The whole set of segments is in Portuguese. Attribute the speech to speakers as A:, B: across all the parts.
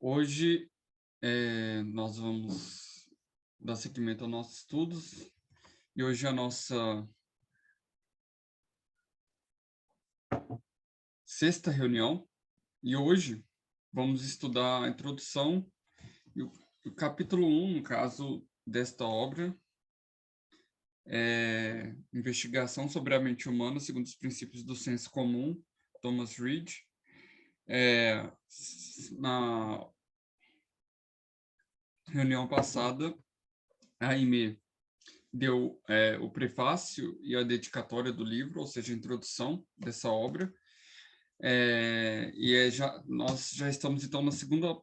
A: Hoje nós vamos dar seguimento aos nossos estudos e hoje é a nossa sexta reunião e hoje vamos estudar a introdução e o capítulo 1, no caso desta obra, é Investigação sobre a Mente Humana segundo os Princípios do Senso Comum, Thomas Reid. Na reunião passada, a Aimee deu o prefácio e a dedicatória do livro, ou seja, a introdução dessa obra. Nós já estamos, então, na segunda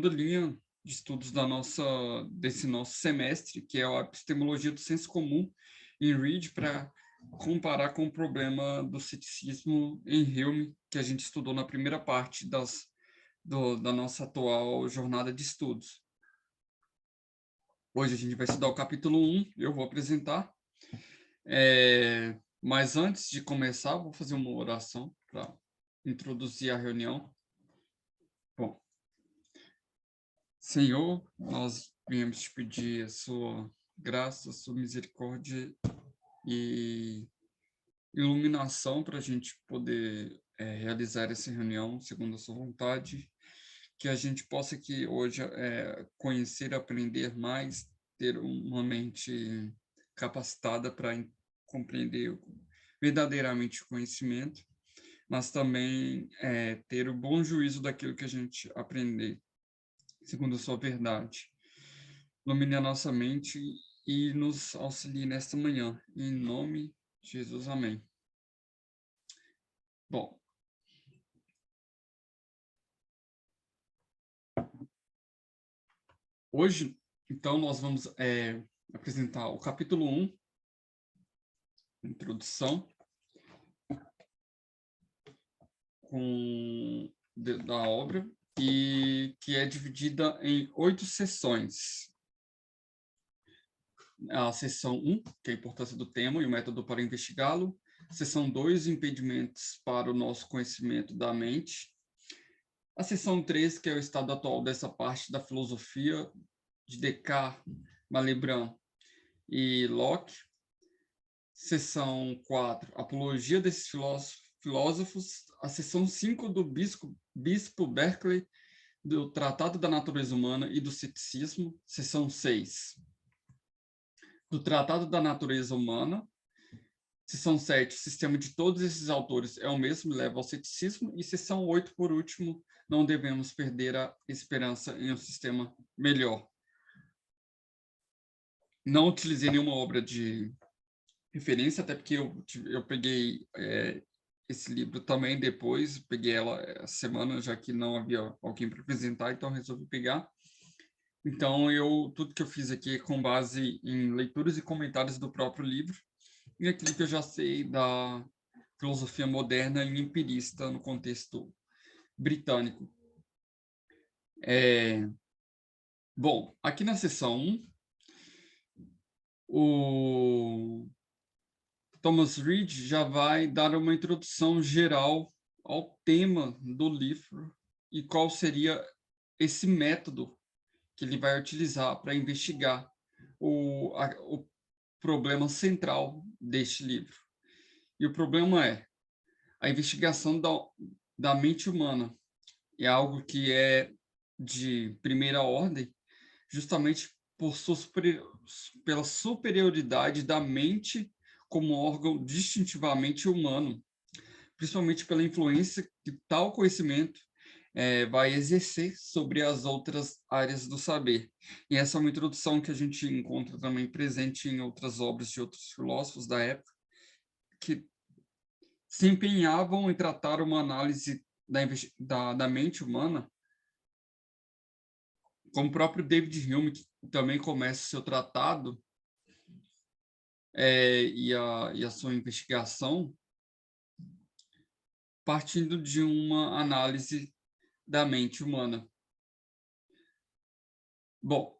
A: linha de estudos desse nosso semestre, que é a epistemologia do senso comum em Reid, para comparar com o problema do ceticismo em Hume, que a gente estudou na primeira parte da nossa atual jornada de estudos. Hoje a gente vai estudar o capítulo 1, eu vou apresentar. Mas antes de começar, vou fazer uma oração para introduzir a reunião. Bom, Senhor, nós viemos te pedir a sua graça, a sua misericórdia e iluminação para a gente poder realizar essa reunião segundo a sua vontade, que a gente possa aqui hoje conhecer, aprender mais, ter uma mente capacitada para compreender verdadeiramente o conhecimento, mas também ter o bom juízo daquilo que a gente aprender, segundo a sua verdade. Ilumine a nossa mente e nos auxilie nesta manhã. Em nome de Jesus, amém. Bom, hoje, então, nós vamos apresentar o capítulo 1, introdução, da obra, e que é dividida em 8 sessões. A sessão 1, que é a importância do tema e o método para investigá-lo. Sessão 2, impedimentos para o nosso conhecimento da mente. A sessão 3, que é o estado atual dessa parte da filosofia de Descartes, Malebranche e Locke. Sessão 4, apologia desses filósofos. A sessão 5 do Bispo Berkeley, do Tratado da Natureza Humana e do Ceticismo. Sessão 6, do Tratado da Natureza Humana. Sessão 7, o sistema de todos esses autores é o mesmo, leva ao ceticismo. E sessão 8, por último, não devemos perder a esperança em um sistema melhor. Não utilizei nenhuma obra de referência, até porque eu peguei esse livro também depois, peguei ela essa semana, já que não havia alguém para apresentar, então resolvi pegar. Então, tudo que eu fiz aqui é com base em leituras e comentários do próprio livro, e aquilo que eu já sei da filosofia moderna e empirista no contexto britânico. Bom, aqui na seção 1, o Thomas Reid já vai dar uma introdução geral ao tema do livro e qual seria esse método que ele vai utilizar para investigar o problema central deste livro. E o problema é a investigação da mente humana. É algo que é de primeira ordem, justamente pela superioridade da mente como órgão distintivamente humano, principalmente pela influência que tal conhecimento vai exercer sobre as outras áreas do saber. E essa é uma introdução que a gente encontra também presente em outras obras de outros filósofos da época, que se empenhavam em tratar uma análise da mente humana, como o próprio David Hume, que também começa o seu tratado e a sua investigação partindo de uma análise da mente humana. Bom,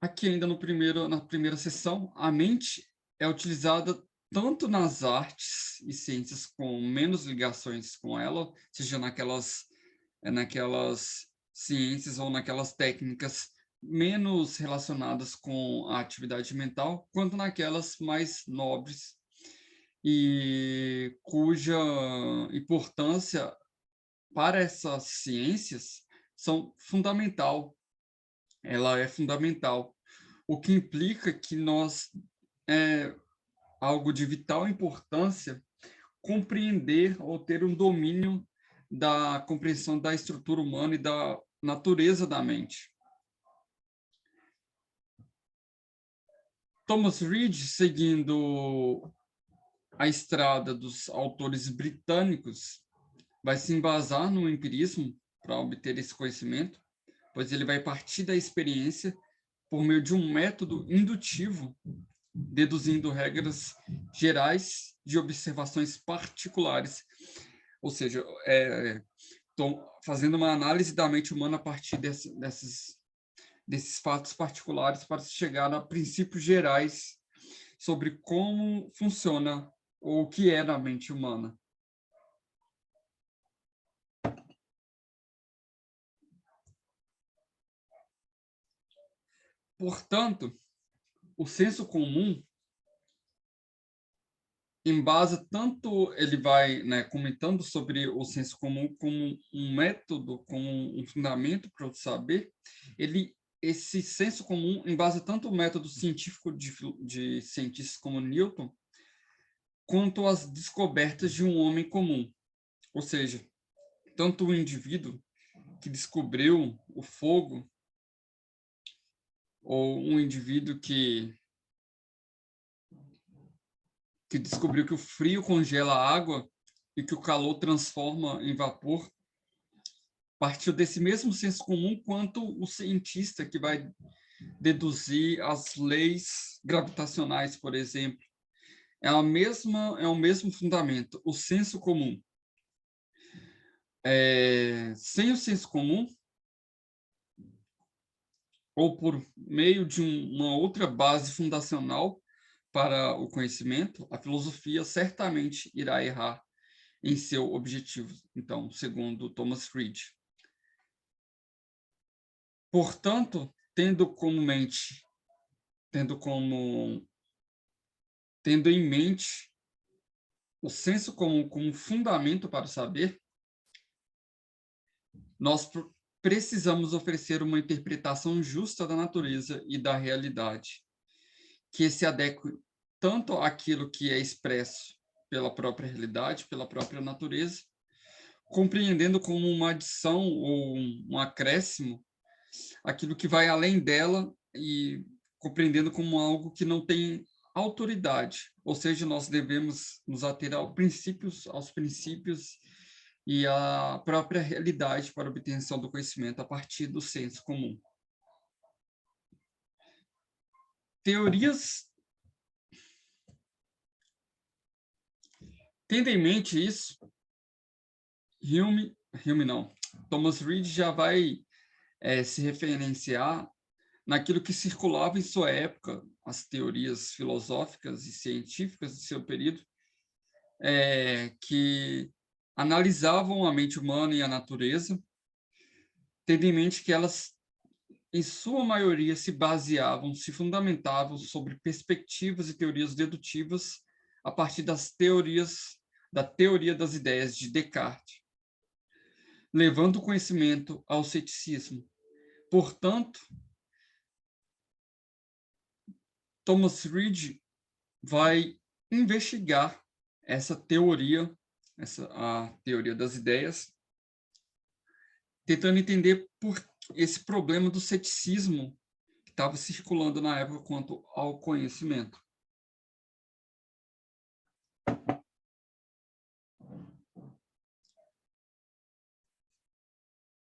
A: aqui ainda na primeira sessão, a mente é utilizada tanto nas artes e ciências com menos ligações com ela, seja naquelas naquelas ciências ou naquelas técnicas menos relacionadas com a atividade mental, quanto naquelas mais nobres e cuja importância para essas ciências ela é fundamental, o que implica que nós é algo de vital importância compreender ou ter um domínio da compreensão da estrutura humana e da natureza da mente. Thomas Reid, seguindo a estrada dos autores britânicos, vai se embasar no empirismo para obter esse conhecimento, pois ele vai partir da experiência por meio de um método indutivo, deduzindo regras gerais de observações particulares, ou seja, fazendo uma análise da mente humana a partir desses fatos particulares para chegar a princípios gerais sobre como funciona ou o que é na mente humana. Portanto, o senso comum embasa tanto, ele vai, comentando sobre o senso comum como um método, como um fundamento para o saber, esse senso comum embasa tanto o método científico de cientistas como Newton, quanto as descobertas de um homem comum. Ou seja, tanto o indivíduo que descobriu o fogo, ou um indivíduo que descobriu que o frio congela a água e que o calor transforma em vapor, partiu desse mesmo senso comum quanto o cientista que vai deduzir as leis gravitacionais, por exemplo. É o mesmo fundamento, o senso comum. Sem o senso comum, ou por meio de uma outra base fundacional para o conhecimento, a filosofia certamente irá errar em seu objetivo, então, segundo Thomas Reid. Portanto, tendo em mente o senso comum como fundamento para o saber, nós precisamos oferecer uma interpretação justa da natureza e da realidade, que se adeque tanto àquilo que é expresso pela própria realidade, pela própria natureza, compreendendo como uma adição ou um acréscimo aquilo que vai além dela e compreendendo como algo que não tem autoridade, ou seja, nós devemos nos ater aos princípios e à própria realidade para a obtenção do conhecimento a partir do senso comum. Teorias. Tendo em mente isso, Thomas Reid já vai se referenciar naquilo que circulava em sua época, as teorias filosóficas e científicas de seu período, que analisavam a mente humana e a natureza, tendo em mente que elas, em sua maioria, se fundamentavam sobre perspectivas e teorias dedutivas a partir da teoria das ideias de Descartes, levando o conhecimento ao ceticismo. Portanto, Thomas Reid vai investigar essa teoria, a teoria das ideias, tentando entender por esse problema do ceticismo que estava circulando na época quanto ao conhecimento.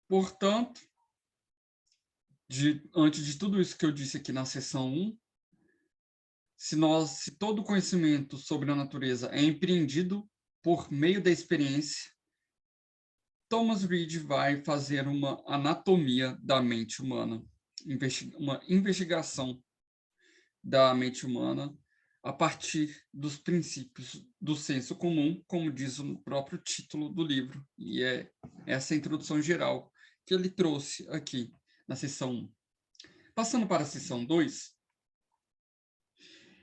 A: Portanto, antes de tudo isso que eu disse aqui na seção 1, se todo conhecimento sobre a natureza é empreendido por meio da experiência, Thomas Reid vai fazer uma anatomia da mente humana, uma investigação da mente humana a partir dos princípios do senso comum, como diz o próprio título do livro, e é essa introdução geral que ele trouxe aqui na seção 1. Passando para a seção 2,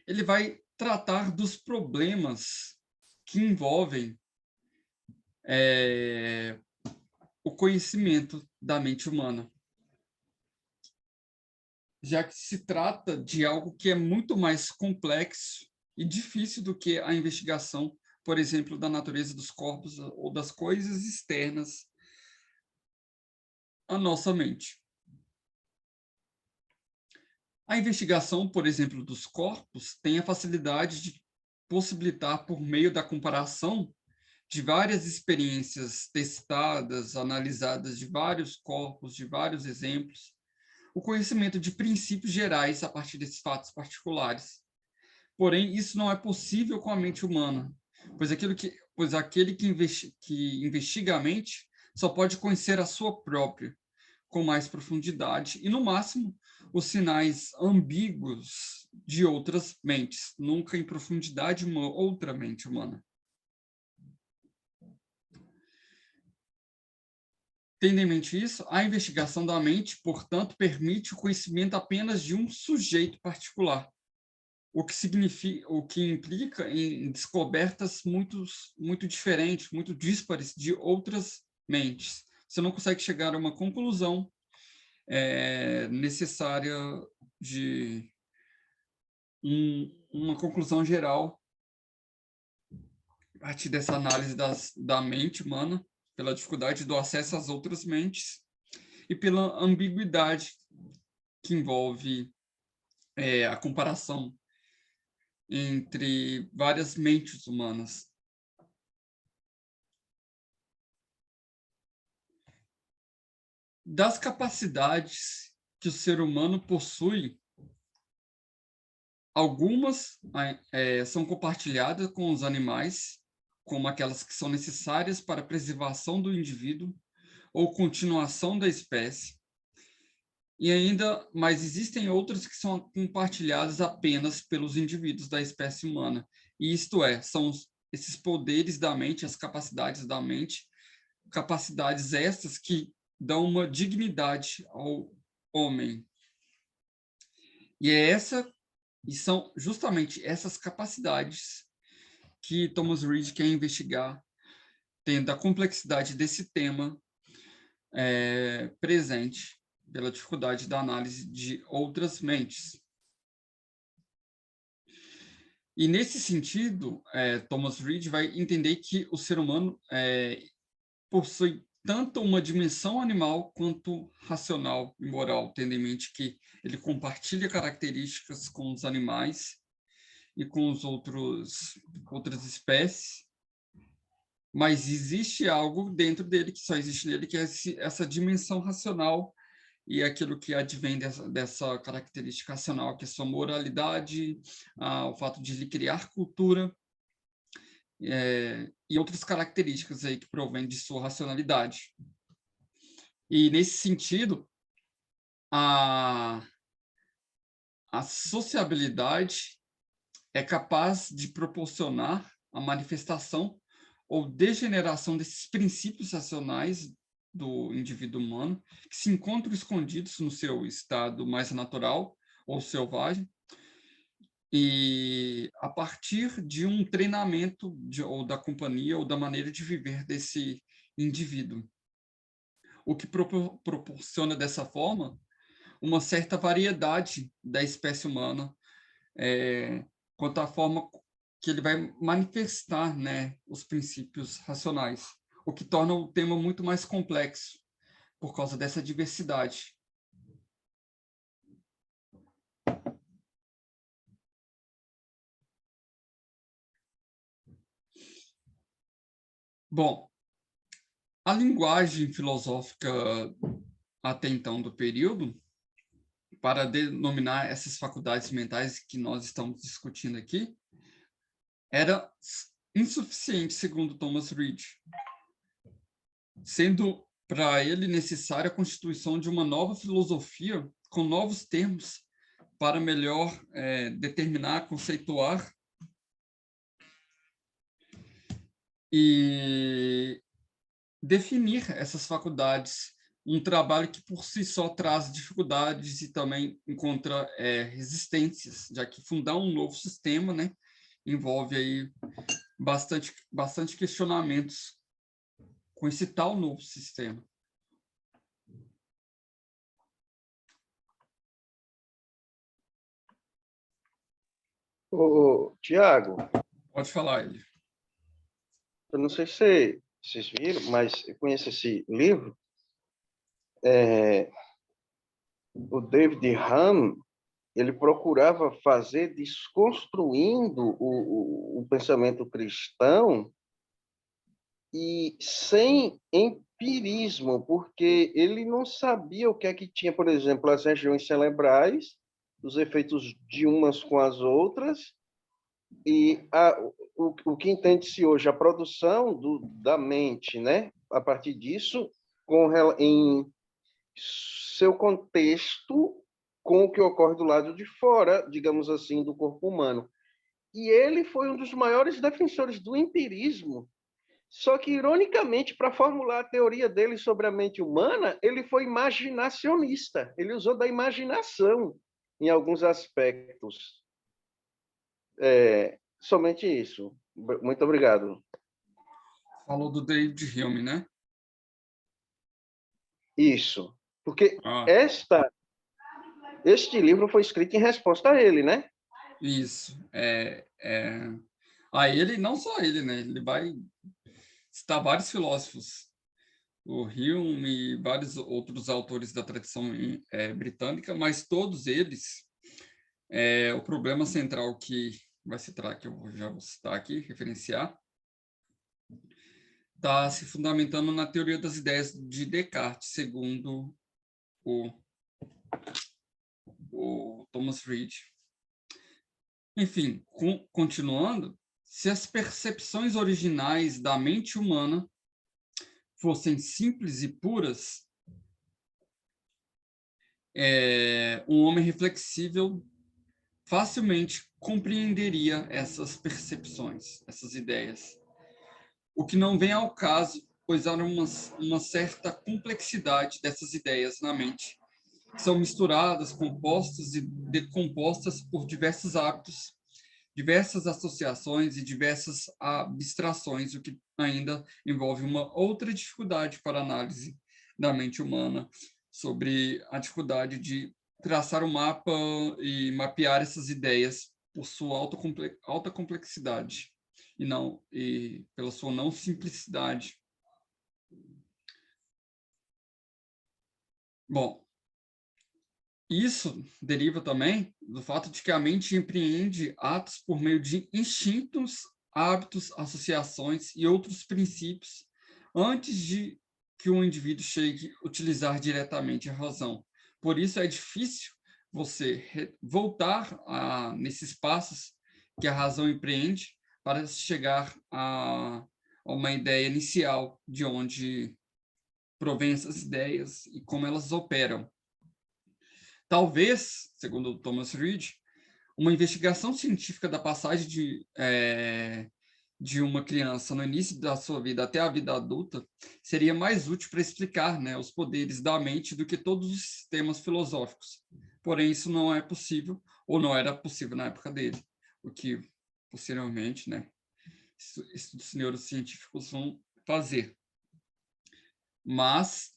A: ele vai tratar dos problemas que envolvem o conhecimento da mente humana, já que se trata de algo que é muito mais complexo e difícil do que a investigação, por exemplo, da natureza dos corpos ou das coisas externas à nossa mente. A investigação, por exemplo, dos corpos tem a facilidade de possibilitar, por meio da comparação de várias experiências testadas, analisadas de vários corpos, de vários exemplos, o conhecimento de princípios gerais a partir desses fatos particulares. Porém, isso não é possível com a mente humana, pois aquele que investiga a mente só pode conhecer a sua própria, com mais profundidade, e, no máximo, os sinais ambíguos de outras mentes, nunca em profundidade uma outra mente humana. Tendo em mente isso, a investigação da mente, portanto, permite o conhecimento apenas de um sujeito particular, o que implica em descobertas muito diferentes, muito díspares de outras mentes. Você não consegue chegar a uma conclusão necessária de uma conclusão geral a partir dessa análise da mente humana, pela dificuldade do acesso às outras mentes e pela ambiguidade que envolve a comparação entre várias mentes humanas. Das capacidades que o ser humano possui, algumas são compartilhadas com os animais, como aquelas que são necessárias para a preservação do indivíduo ou continuação da espécie. Mas existem outras que são compartilhadas apenas pelos indivíduos da espécie humana. E isto são esses poderes da mente, as capacidades da mente, capacidades estas que dão uma dignidade ao homem. E são justamente essas capacidades que Thomas Reid quer investigar, tendo a complexidade desse tema presente pela dificuldade da análise de outras mentes. E, nesse sentido, Thomas Reid vai entender que o ser humano possui tanto uma dimensão animal quanto racional e moral, tendo em mente que ele compartilha características com os animais e com outras espécies, mas existe algo dentro dele que só existe nele, que é essa dimensão racional e aquilo que advém dessa característica racional, que é sua moralidade, o fato de ele criar cultura, e outras características aí que provêm de sua racionalidade. E, nesse sentido, a sociabilidade é capaz de proporcionar a manifestação ou degeneração desses princípios racionais do indivíduo humano, que se encontram escondidos no seu estado mais natural ou selvagem, e a partir de um treinamento ou da companhia ou da maneira de viver desse indivíduo. O que proporciona, dessa forma, uma certa variedade da espécie humana, quanto à forma que ele vai manifestar, né, os princípios racionais, o que torna o tema muito mais complexo, por causa dessa diversidade. Bom, a linguagem filosófica até então do período, para denominar essas faculdades mentais que nós estamos discutindo aqui, era insuficiente, segundo Thomas Reid, sendo para ele necessária a constituição de uma nova filosofia com novos termos para melhor determinar, conceituar e definir essas faculdades, um trabalho que por si só traz dificuldades e também encontra resistências, já que fundar um novo sistema, né, envolve aí bastante questionamentos com esse tal novo sistema.
B: Tiago,
A: Pode falar, ele.
B: eu não sei se vocês viram, mas eu conheço esse livro. O David Hume, ele procurava fazer desconstruindo o pensamento cristão e sem empirismo, porque ele não sabia o que é que tinha, por exemplo, as regiões cerebrais, os efeitos de umas com as outras, e o que entende-se hoje, a produção da mente, né? A partir disso, em seu contexto com o que ocorre do lado de fora, digamos assim, do corpo humano. E ele foi um dos maiores defensores do empirismo. Só que, ironicamente, para formular a teoria dele sobre a mente humana, ele foi imaginacionista. Ele usou da imaginação em alguns aspectos. Somente isso. Muito obrigado.
A: Falou do David Hume, né?
B: Isso. Porque
A: Ah,
B: este livro foi escrito em resposta a ele, né?
A: isso. Ele, não só ele, né? Ele vai citar vários filósofos, o Hume e vários outros autores da tradição britânica, mas todos eles, o problema central que vai citar, que eu já vou citar aqui, referenciar, está se fundamentando na teoria das ideias de Descartes, segundo o Thomas Reid. Enfim, continuando, se as percepções originais da mente humana fossem simples e puras, um homem reflexível facilmente compreenderia essas percepções, essas ideias. O que não vem ao caso, pois há uma certa complexidade dessas ideias na mente, que são misturadas, compostas e decompostas por diversos hábitos, diversas associações e diversas abstrações, o que ainda envolve uma outra dificuldade para a análise da mente humana, sobre a dificuldade de traçar um mapa e mapear essas ideias por sua alta complexidade e pela sua não simplicidade. Bom, isso deriva também do fato de que a mente empreende atos por meio de instintos, hábitos, associações e outros princípios antes de que o indivíduo chegue a utilizar diretamente a razão. Por isso é difícil você voltar nesses passos que a razão empreende para chegar a uma ideia inicial de onde provém essas ideias e como elas operam. Talvez, segundo Thomas Reid, uma investigação científica da passagem de uma criança no início da sua vida até a vida adulta seria mais útil para explicar, né, os poderes da mente do que todos os sistemas filosóficos. Porém, isso não é possível, ou não era possível na época dele, o que, posteriormente, né, estudos neurocientíficos vão fazer. Mas,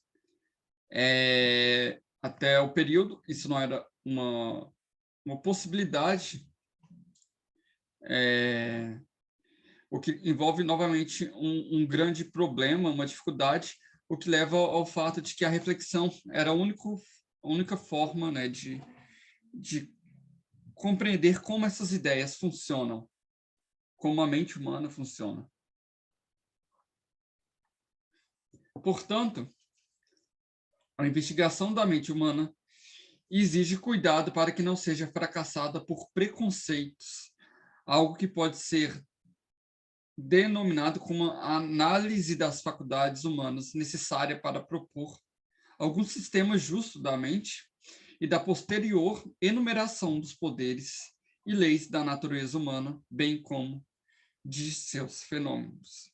A: até o período, isso não era uma possibilidade, o que envolve novamente um grande problema, uma dificuldade, o que leva ao fato de que a reflexão era a única forma, né, de compreender como essas ideias funcionam, como a mente humana funciona. Portanto, a investigação da mente humana exige cuidado para que não seja fracassada por preconceitos, algo que pode ser denominado como a análise das faculdades humanas necessária para propor algum sistema justo da mente e da posterior enumeração dos poderes e leis da natureza humana, bem como de seus fenômenos.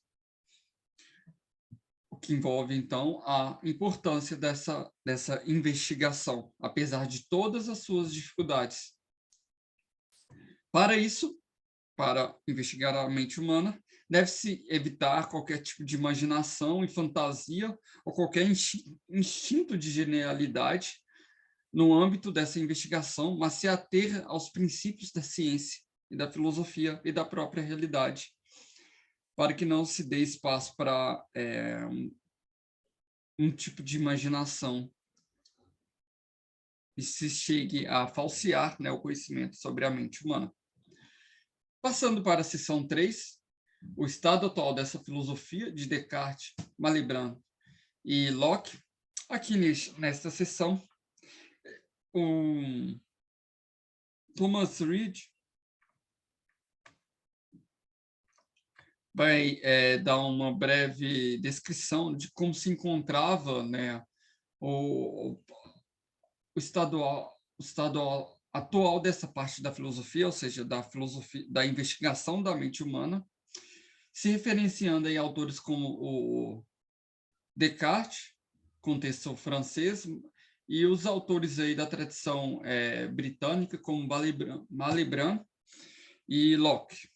A: O que envolve, então, a importância dessa investigação, apesar de todas as suas dificuldades. Para isso, para investigar a mente humana, deve-se evitar qualquer tipo de imaginação e fantasia ou qualquer instinto de genialidade no âmbito dessa investigação, mas se ater aos princípios da ciência e da filosofia e da própria realidade, para que não se dê espaço para um tipo de imaginação e se chegue a falsear, né, o conhecimento sobre a mente humana. Passando para a seção 3, o estado atual dessa filosofia de Descartes, Malebranche e Locke. Aqui nesta seção, o Thomas Reid vai dar uma breve descrição de como se encontrava, né, o estado atual dessa parte da filosofia, ou seja, da filosofia, da investigação da mente humana, se referenciando em autores como o Descartes, contexto francês, e os autores aí da tradição britânica, como Malebranche e Locke.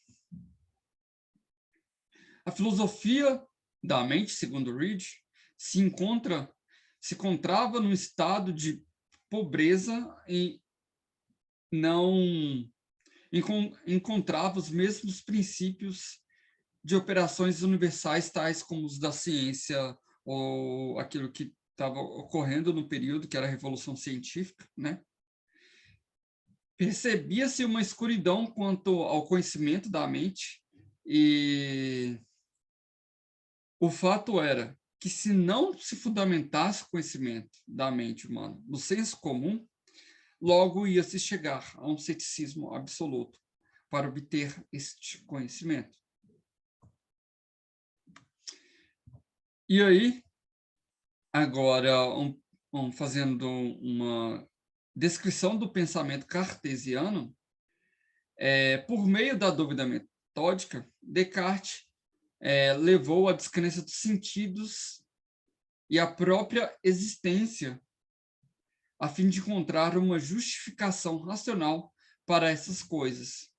A: A filosofia da mente, segundo Reid, se encontrava num estado de pobreza e não encontrava os mesmos princípios de operações universais, tais como os da ciência, ou aquilo que estava ocorrendo no período, que era a Revolução Científica, né? Percebia-se uma escuridão quanto ao conhecimento da mente, e o fato era que, se não se fundamentasse o conhecimento da mente humana no senso comum, logo ia se chegar a um ceticismo absoluto para obter este conhecimento. E aí, agora, fazendo uma descrição do pensamento cartesiano, por meio da dúvida metódica, Descartes levou à descrença dos sentidos e à própria existência, a fim de encontrar uma justificação racional para essas coisas.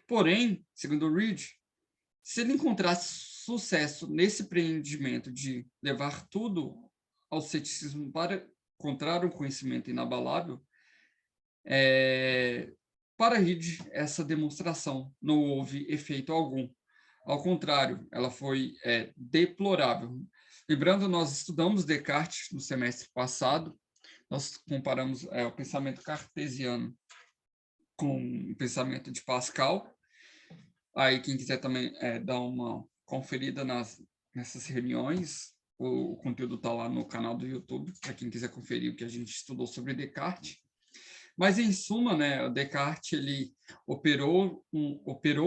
A: Porém, segundo Reid, se ele encontrasse sucesso nesse empreendimento de levar tudo ao ceticismo para encontrar um conhecimento inabalável, para Reid, essa demonstração não houve efeito algum. Ao contrário, ela foi deplorável. Lembrando, nós estudamos Descartes no semestre passado, nós comparamos o pensamento cartesiano com o pensamento de Pascal. Aí, quem quiser também dar uma conferida nessas reuniões, o conteúdo está lá no canal do YouTube, para quem quiser conferir o que a gente estudou sobre Descartes. Mas, em suma, né, o Descartes ele operou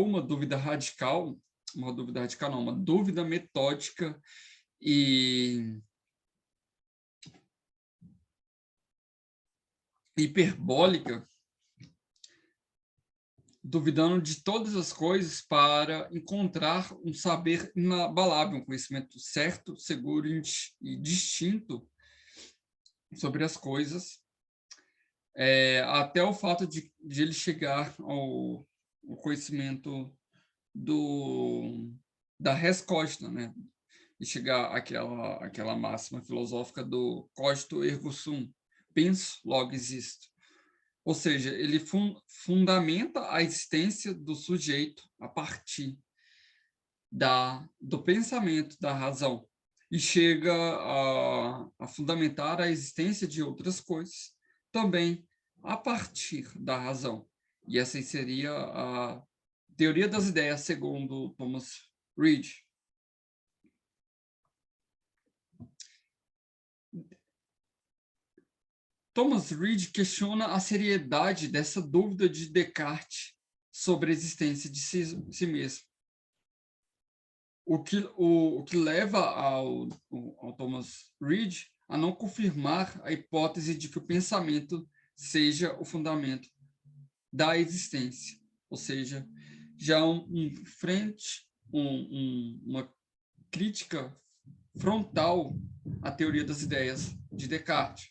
A: uma dúvida radical, uma dúvida metódica e hiperbólica, duvidando de todas as coisas para encontrar um saber inabalável, um conhecimento certo, seguro e distinto sobre as coisas, até o fato de ele chegar ao conhecimento da resposta, né? E chegar àquela máxima filosófica do cogito ergo sum, penso, logo existo. Ou seja, ele fundamenta a existência do sujeito a partir do pensamento, da razão, e chega a fundamentar a existência de outras coisas também a partir da razão. E essa seria a teoria das ideias, segundo Thomas Reid. Thomas Reid questiona a seriedade dessa dúvida de Descartes sobre a existência de si mesmo. O que leva ao Thomas Reid a não confirmar a hipótese de que o pensamento seja o fundamento da existência. Ou seja, já uma crítica frontal à teoria das ideias de Descartes.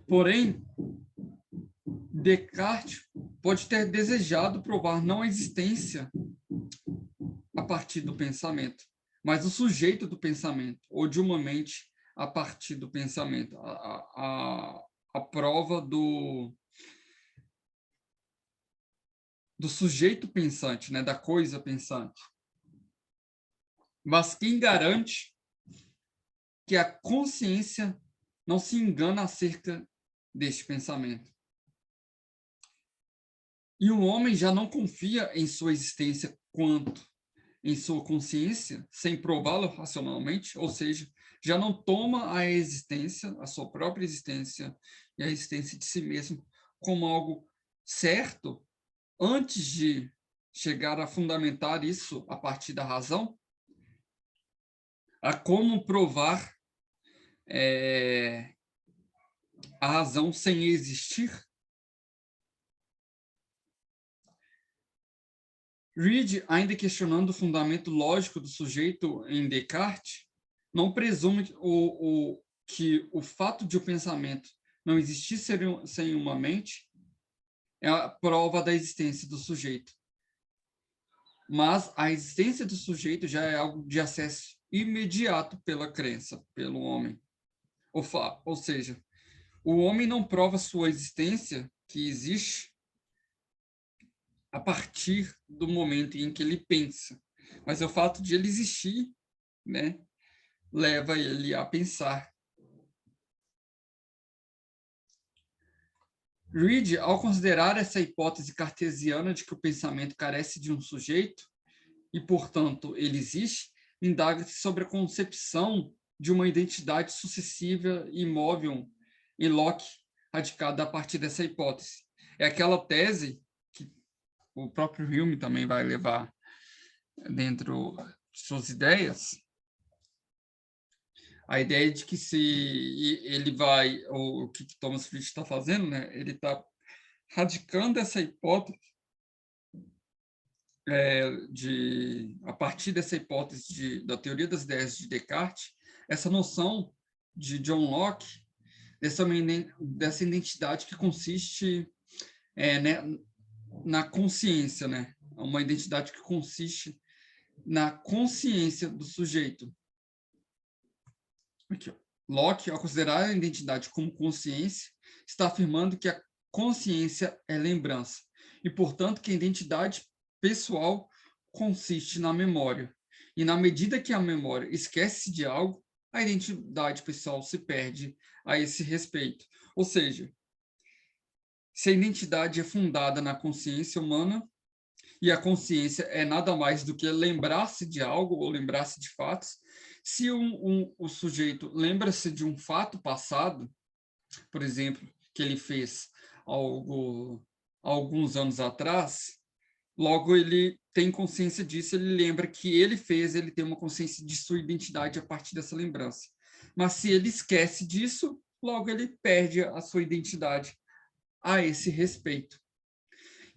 A: Porém, Descartes pode ter desejado provar não a existência a partir do pensamento, mas o sujeito do pensamento, ou de uma mente a partir do pensamento. A prova do sujeito pensante, né, da coisa pensante. Mas quem garante que a consciência não se engana acerca deste pensamento? E o homem já não confia em sua existência quanto em sua consciência, sem prová-lo racionalmente, ou seja, já não toma a existência, a sua própria existência e a existência de si mesmo como algo certo, antes de chegar a fundamentar isso a partir da razão, a como provar a razão sem existir. Reid, ainda questionando o fundamento lógico do sujeito em Descartes, não presume que o fato de o pensamento não existir sem uma mente é a prova da existência do sujeito. Mas a existência do sujeito já é algo de acesso imediato pela crença, pelo homem. Ou seja, o homem não prova sua existência, que existe, a partir do momento em que ele pensa. Mas o fato de ele existir, né, leva ele a pensar. Reid, ao considerar essa hipótese cartesiana de que o pensamento carece de um sujeito e, portanto, ele existe, indaga-se sobre a concepção de uma identidade sucessiva e imóvel em Locke, radicada a partir dessa hipótese. É aquela tese que o próprio Hume também vai levar dentro de suas ideias, a ideia de que se ele vai, ou o que Thomas Frisch está fazendo, né? Ele está radicando essa hipótese a partir dessa hipótese da teoria das ideias de Descartes, essa noção de John Locke, dessa identidade que consiste né, na consciência, né? Uma identidade que consiste na consciência do sujeito. Aqui, ó. Locke, ao considerar a identidade como consciência, está afirmando que a consciência é lembrança, e, portanto, que a identidade pessoal consiste na memória. E, na medida que a memória esquece de algo, a identidade pessoal se perde a esse respeito. Ou seja, se a identidade é fundada na consciência humana, e a consciência é nada mais do que lembrar-se de algo ou lembrar-se de fatos, se o sujeito lembra-se de um fato passado, por exemplo, que ele fez alguns anos atrás, logo ele tem consciência disso, ele lembra que ele fez, ele tem uma consciência de sua identidade a partir dessa lembrança. Mas se ele esquece disso, logo ele perde a sua identidade a esse respeito.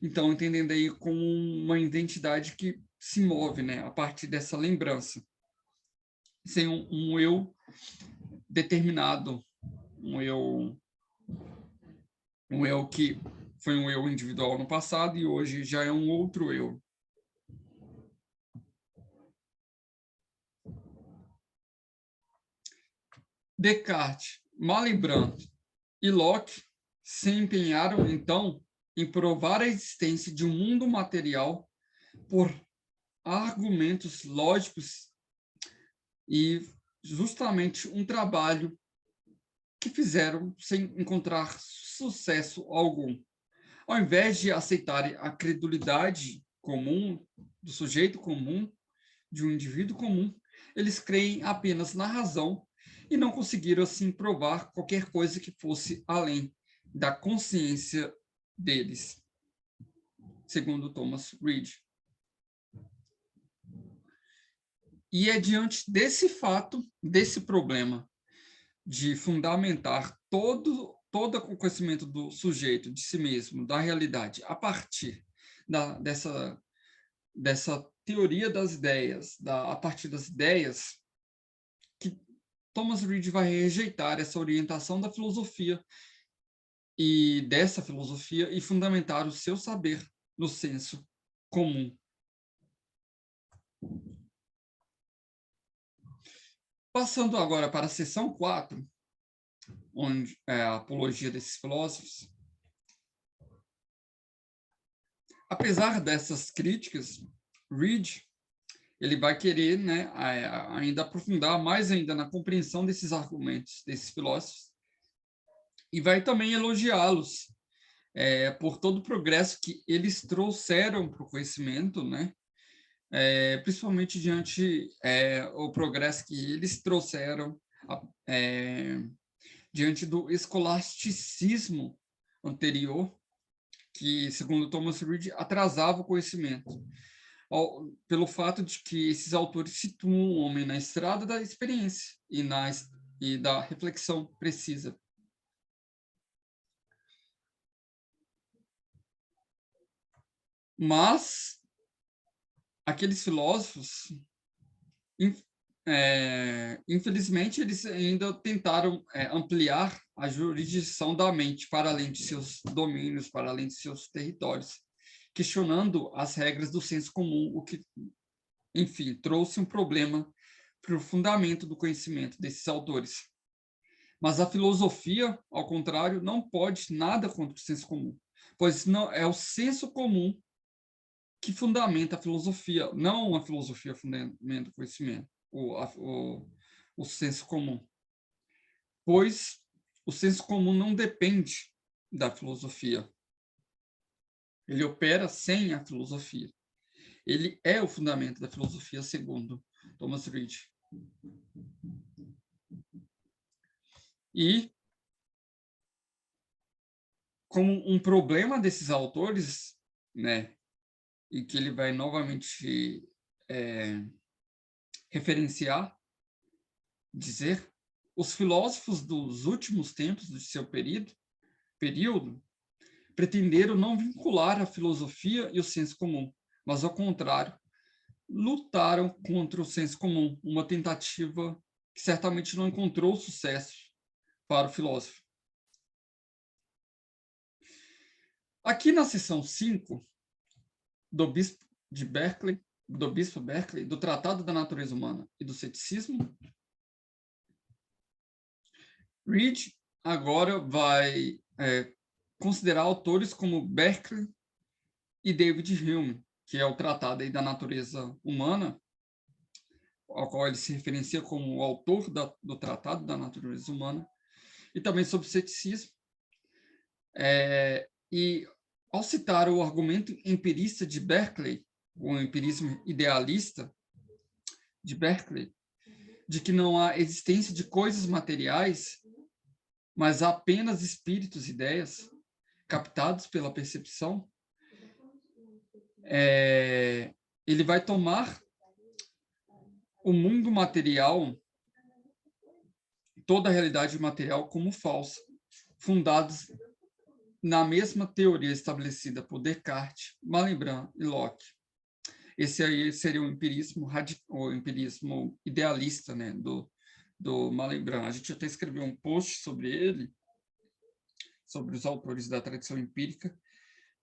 A: Então, entendendo aí como uma identidade que se move, né, a partir dessa lembrança, sem um eu determinado, um eu que foi um eu individual no passado e hoje já é um outro eu. Descartes, Malebranche e Locke se empenharam, então, em provar a existência de um mundo material por argumentos lógicos e justamente um trabalho que fizeram sem encontrar sucesso algum. Ao invés de aceitarem a credulidade comum, do sujeito comum, de um indivíduo comum, eles creem apenas na razão e não conseguiram, assim, provar qualquer coisa que fosse além da consciência deles, segundo Thomas Reid. E é diante desse fato, desse problema, de fundamentar todo o conhecimento do sujeito, de si mesmo, da realidade, a partir dessa teoria das ideias, a partir das ideias, que Thomas Reid vai rejeitar essa orientação da filosofia e dessa filosofia e fundamentar o seu saber no senso comum. Passando agora para a seção 4, onde é a apologia desses filósofos. Apesar dessas críticas, Reid ele vai querer, né, ainda aprofundar mais ainda na compreensão desses argumentos desses filósofos e vai também elogiá-los por todo o progresso que eles trouxeram para o conhecimento, né? Principalmente diante o progresso que eles trouxeram diante do escolasticismo anterior, que, segundo Thomas Reid, atrasava o conhecimento, pelo fato de que esses autores situam o homem na estrada da experiência e da reflexão precisa. Mas aqueles filósofos, infelizmente, eles ainda tentaram ampliar a jurisdição da mente para além de seus domínios, para além de seus territórios, questionando as regras do senso comum, o que, enfim, trouxe um problema para o fundamento do conhecimento desses autores. Mas a filosofia, ao contrário, não pode nada contra o senso comum, pois não é o senso comum que fundamenta a filosofia, não a filosofia fundamenta o conhecimento, o senso comum. Pois o senso comum não depende da filosofia. Ele opera sem a filosofia. Ele é o fundamento da filosofia, segundo Thomas Reid. E, como um problema desses autores, né, e que ele vai novamente referenciar, dizer, os filósofos dos últimos tempos de seu período pretenderam não vincular a filosofia e o senso comum, mas, ao contrário, lutaram contra o senso comum, uma tentativa que certamente não encontrou sucesso para o filósofo. Aqui na seção 5 do Bispo Berkeley, do Tratado da Natureza Humana e do Ceticismo, Reid agora vai considerar autores como Berkeley e David Hume, que é o Tratado aí da Natureza Humana, ao qual ele se referencia como o autor do Tratado da Natureza Humana, e também sobre o ceticismo. E, ao citar o argumento empirista de Berkeley, o empirismo idealista de Berkeley, de que não há existência de coisas materiais, mas há apenas espíritos e ideias captados pela percepção, ele vai tomar o mundo material, toda a realidade material, como falsa, fundados na mesma teoria estabelecida por Descartes, Malebranche e Locke. Esse aí seria o empirismo idealista, né, do Malebranche. A gente até escreveu um post sobre ele, sobre os autores da tradição empírica,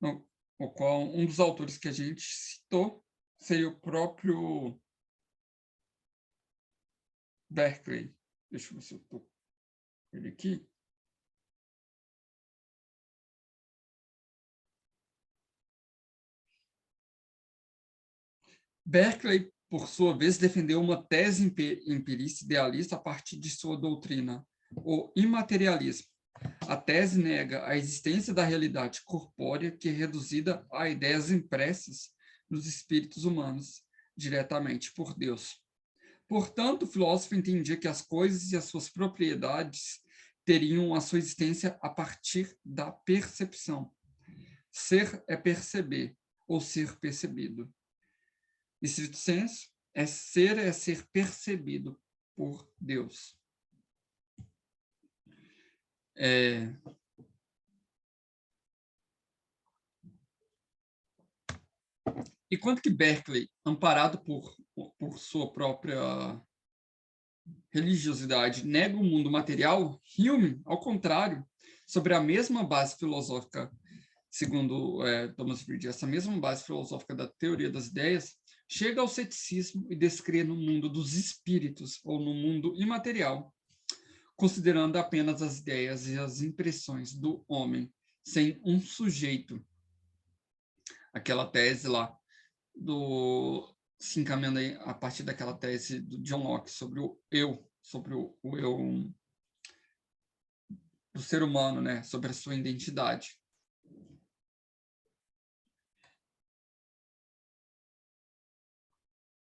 A: no qual um dos autores que a gente citou seria o próprio Berkeley. Deixa eu ver se eu estou com ele aqui. Berkeley, por sua vez, defendeu uma tese empirista idealista a partir de sua doutrina, o imaterialismo. A tese nega a existência da realidade corpórea, que é reduzida a ideias impressas nos espíritos humanos, diretamente por Deus. Portanto, o filósofo entendia que as coisas e as suas propriedades teriam a sua existência a partir da percepção. Ser é perceber, ou ser percebido. Estrito senso, é ser percebido por Deus. E quanto que Berkeley, amparado por sua própria religiosidade, nega o mundo material, Hume, ao contrário, sobre a mesma base filosófica, segundo Thomas Reid, essa mesma base filosófica da teoria das ideias, chega ao ceticismo e descrê no mundo dos espíritos, ou no mundo imaterial, considerando apenas as ideias e as impressões do homem, sem um sujeito. Aquela tese lá, se encaminhando a partir daquela tese do John Locke sobre o eu, sobre o eu do ser humano, né? Sobre a sua identidade.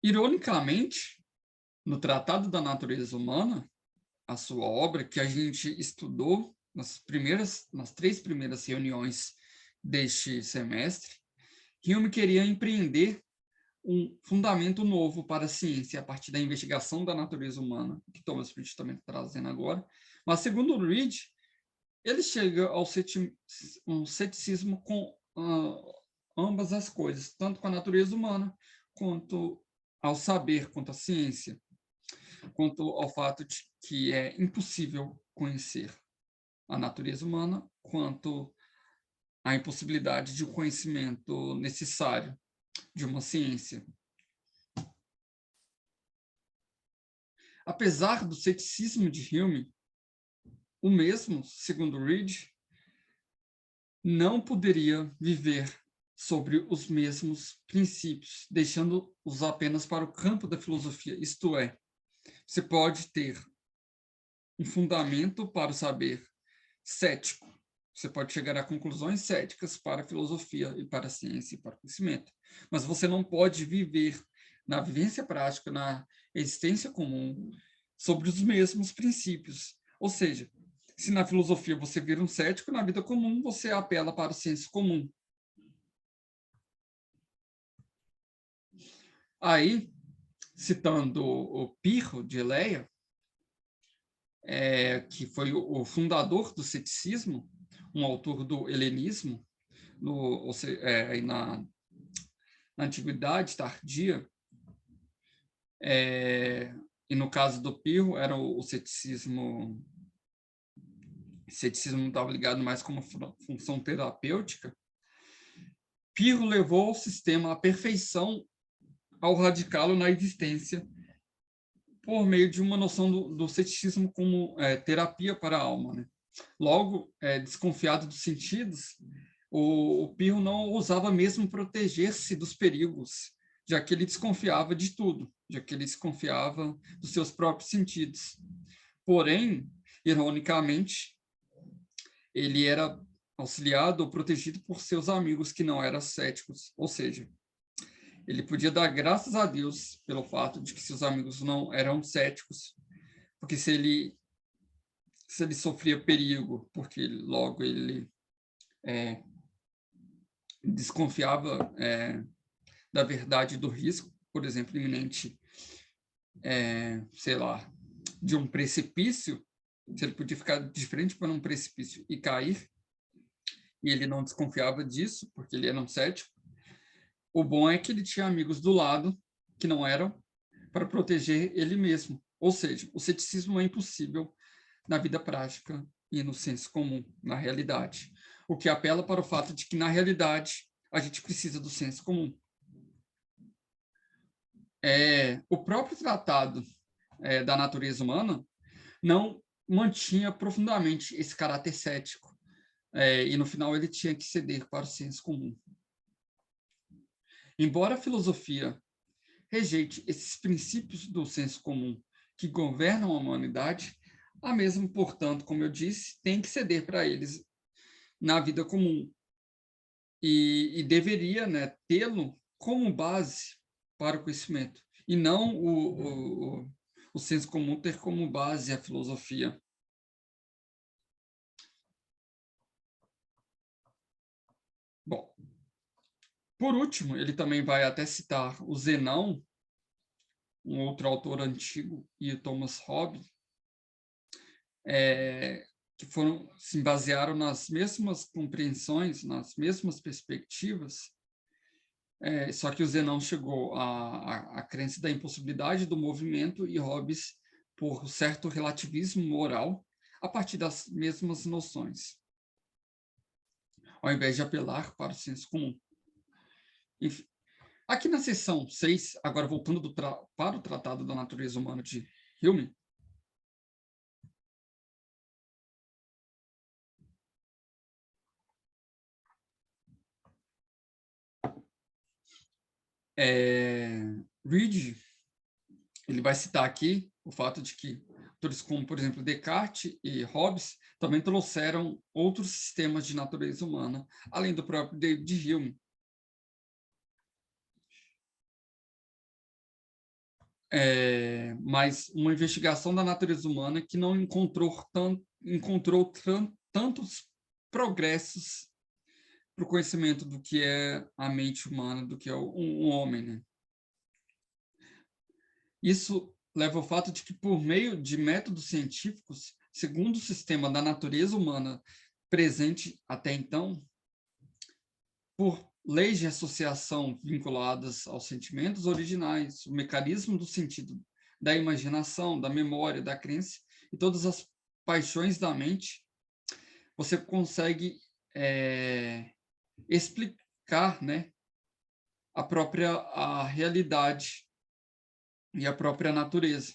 A: Ironicamente, no Tratado da Natureza Humana, a sua obra, que a gente estudou nas 3 primeiras reuniões deste semestre, Hume queria empreender um fundamento novo para a ciência a partir da investigação da natureza humana, que Thomas Reid também está trazendo agora. Mas, segundo Reid, ele chega ao ceticismo com ambas as coisas, tanto com a natureza humana, quanto ao saber, quanto à ciência, quanto ao fato de que é impossível conhecer a natureza humana, quanto à impossibilidade de um conhecimento necessário de uma ciência. Apesar do ceticismo de Hume, o mesmo, segundo Reid, não poderia viver sobre os mesmos princípios, deixando-os apenas para o campo da filosofia. Isto é, você pode ter um fundamento para o saber cético, você pode chegar a conclusões céticas para a filosofia e para a ciência e para o conhecimento, mas você não pode viver na vivência prática, na existência comum, sobre os mesmos princípios. Ou seja, se na filosofia você vira um cético, na vida comum você apela para o senso comum. Aí, citando o Pirro de Eleia, que foi o fundador do ceticismo, um autor do helenismo, na Antiguidade Tardia, e no caso do Pirro, era o ceticismo estava ligado mais como função terapêutica. Pirro levou o sistema à perfeição ao radicá-lo na existência por meio de uma noção do ceticismo como terapia para a alma, né? Logo, desconfiado dos sentidos, o Pirro não ousava mesmo proteger-se dos perigos, já que ele desconfiava de tudo, já que ele desconfiava dos seus próprios sentidos. Porém, ironicamente, ele era auxiliado ou protegido por seus amigos que não eram céticos, ou seja, ele podia dar graças a Deus pelo fato de que seus amigos não eram céticos, porque se ele sofria perigo, porque logo ele desconfiava da verdade do risco, por exemplo, iminente, sei lá, de um precipício, se ele podia ficar de frente para um precipício e cair, e ele não desconfiava disso, porque ele era um cético. O bom é que ele tinha amigos do lado que não eram para proteger ele mesmo. Ou seja, o ceticismo é impossível na vida prática e no senso comum, na realidade. O que apela para o fato de que, na realidade, a gente precisa do senso comum. O próprio tratado da natureza humana não mantinha profundamente esse caráter cético, e no final ele tinha que ceder para o senso comum. Embora a filosofia rejeite esses princípios do senso comum que governam a humanidade, a mesma, portanto, como eu disse, tem que ceder para eles na vida comum e deveria, né, tê-lo como base para o conhecimento, e não o senso comum ter como base a filosofia. Bom, por último, ele também vai até citar o Zenão, um outro autor antigo, e Thomas Hobbes, que se basearam nas mesmas compreensões, nas mesmas perspectivas, só que o Zenão chegou à crença da impossibilidade do movimento e Hobbes por certo relativismo moral a partir das mesmas noções, ao invés de apelar para o senso comum. Enfim, aqui na seção 6, agora voltando para o Tratado da Natureza Humana de Hume, Reid, ele vai citar aqui o fato de que autores como, por exemplo, Descartes e Hobbes também trouxeram outros sistemas de natureza humana, além do próprio David Hume. Mas uma investigação da natureza humana que não encontrou tantos progressos para o conhecimento do que é a mente humana, do que é um homem, né? Isso leva ao fato de que, por meio de métodos científicos, segundo o sistema da natureza humana presente até então, por leis de associação vinculadas aos sentimentos originais, o mecanismo do sentido, da imaginação, da memória, da crença e todas as paixões da mente, você consegue explicar, né, a realidade e a própria natureza.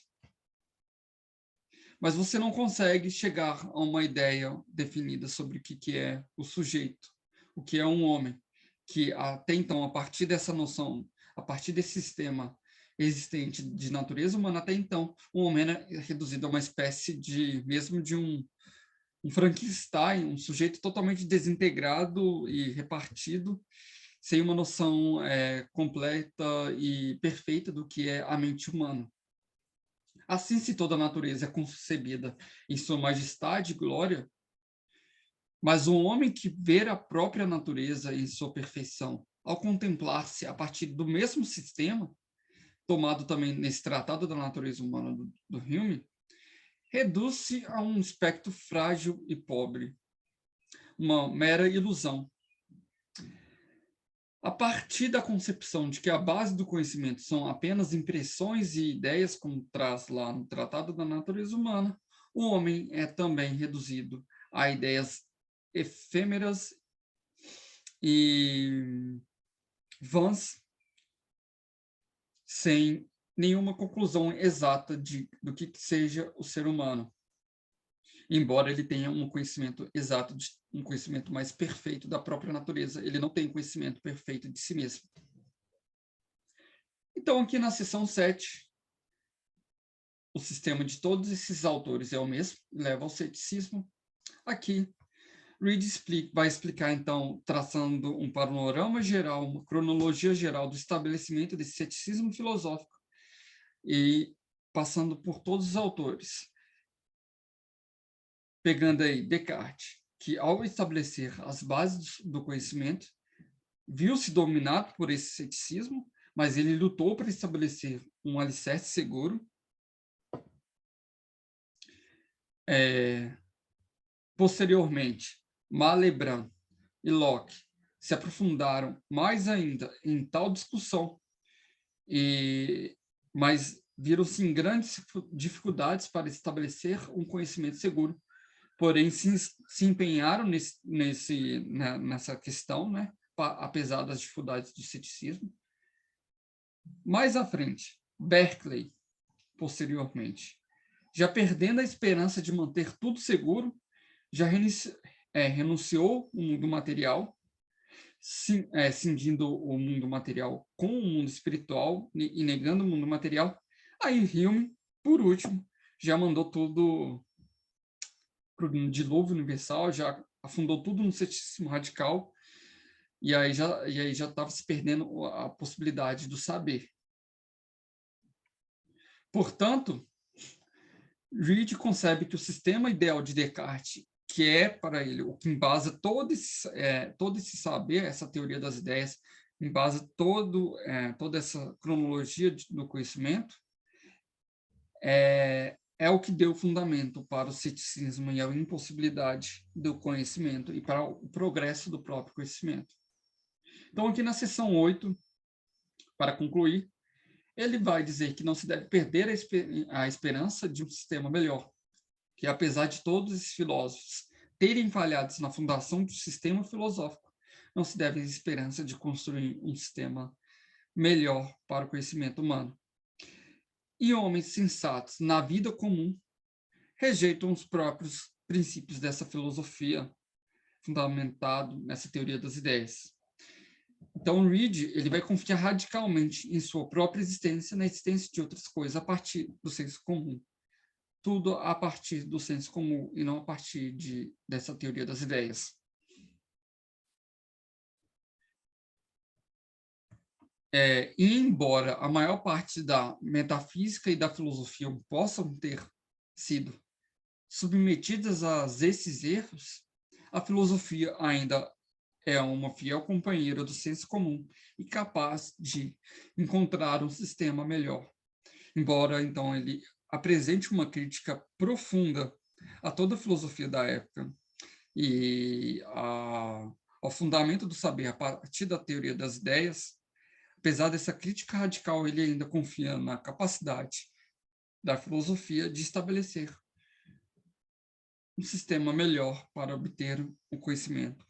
A: Mas você não consegue chegar a uma ideia definida sobre o que é o sujeito, o que é um homem, que até então, a partir dessa noção, a partir desse sistema existente de natureza humana, até então, o homem é reduzido a uma espécie mesmo de um Frankenstein, um sujeito totalmente desintegrado e repartido, sem uma noção completa e perfeita do que é a mente humana. Assim, se toda a natureza é concebida em sua majestade e glória, mas o homem que vê a própria natureza em sua perfeição, ao contemplar-se a partir do mesmo sistema, tomado também nesse Tratado da Natureza Humana do Hume, reduz-se a um aspecto frágil e pobre, uma mera ilusão. A partir da concepção de que a base do conhecimento são apenas impressões e ideias, como traz lá no Tratado da Natureza Humana, o homem é também reduzido a ideias efêmeras e vãs, sem nenhuma conclusão exata do que seja o ser humano, embora ele tenha um conhecimento exato, um conhecimento mais perfeito da própria natureza, ele não tem conhecimento perfeito de si mesmo. Então, aqui na seção 7, o sistema de todos esses autores é o mesmo, leva ao ceticismo. Aqui, Reid vai explicar, então, traçando um panorama geral, uma cronologia geral do estabelecimento desse ceticismo filosófico e passando por todos os autores. Pegando aí Descartes, que ao estabelecer as bases do conhecimento, viu-se dominado por esse ceticismo, mas ele lutou para estabelecer um alicerce seguro. Posteriormente, Malebranche e Locke se aprofundaram mais ainda em tal discussão, mas viram-se em grandes dificuldades para estabelecer um conhecimento seguro, porém se empenharam nessa questão, né, apesar das dificuldades do ceticismo. Mais à frente, Berkeley, posteriormente, já perdendo a esperança de manter tudo seguro, já renunciou o mundo material, cindindo o mundo material com o mundo espiritual e negando o mundo material. Aí Hume, por último, já mandou tudo para o dilúvio universal, já afundou tudo no ceticismo radical, e aí já estava se perdendo a possibilidade do saber. Portanto, Reid concebe que o sistema ideal de Descartes, que é para ele o que embasa todo esse saber, essa teoria das ideias, embasa toda essa cronologia do conhecimento, é o que deu fundamento para o ceticismo e a impossibilidade do conhecimento e para o progresso do próprio conhecimento. Então, aqui na seção 8, para concluir, ele vai dizer que não se deve perder a esperança de um sistema melhor, que apesar de todos esses filósofos terem falhado na fundação do sistema filosófico, não se deve a esperança de construir um sistema melhor para o conhecimento humano. E homens sensatos na vida comum rejeitam os próprios princípios dessa filosofia fundamentado nessa teoria das ideias. Então, Reid ele vai confiar radicalmente em sua própria existência, na existência de outras coisas a partir do senso comum. Tudo a partir do senso comum e não a partir dessa teoria das ideias. E embora a maior parte da metafísica e da filosofia possam ter sido submetidas a esses erros, a filosofia ainda é uma fiel companheira do senso comum e capaz de encontrar um sistema melhor. Embora, então, ele apresente uma crítica profunda a toda a filosofia da época e ao fundamento do saber a partir da teoria das ideias, apesar dessa crítica radical, ele ainda confia na capacidade da filosofia de estabelecer um sistema melhor para obter o conhecimento,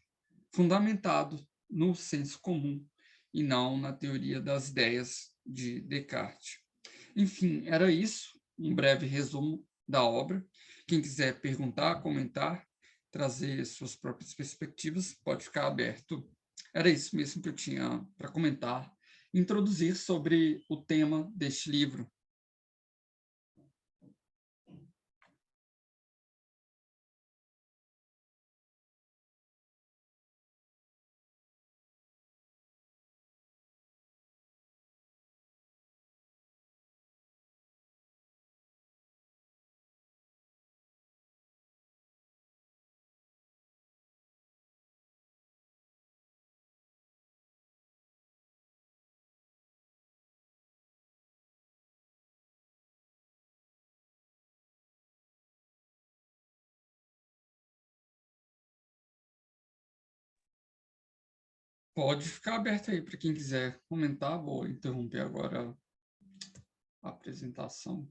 A: fundamentado no senso comum e não na teoria das ideias de Descartes. Enfim, era isso, um breve resumo da obra. Quem quiser perguntar, comentar, trazer suas próprias perspectivas, pode ficar aberto. Era isso mesmo que eu tinha para comentar, introduzir sobre o tema deste livro. Pode ficar aberto aí para quem quiser comentar. Vou interromper agora a apresentação.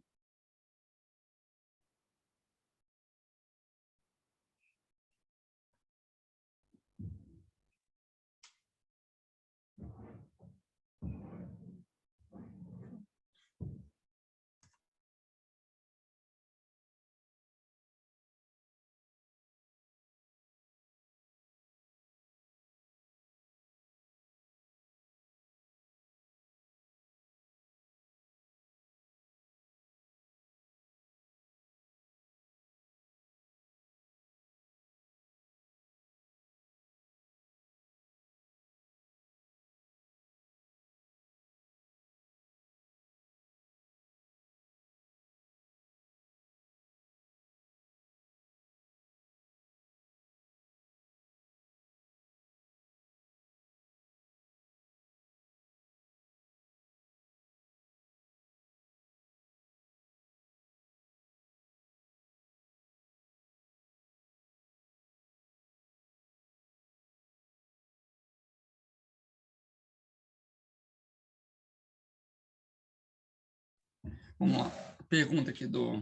A: Vamos lá. Pergunta aqui do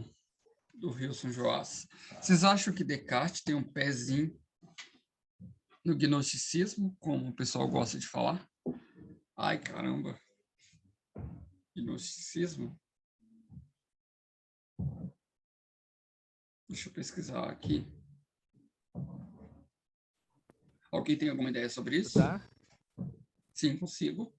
A: Wilson Joás. Vocês acham que Descartes tem um pezinho no gnosticismo, como o pessoal gosta de falar? Ai, caramba. Gnosticismo? Deixa eu pesquisar aqui. Alguém tem alguma ideia sobre isso?
C: Tá?
A: Sim, consigo.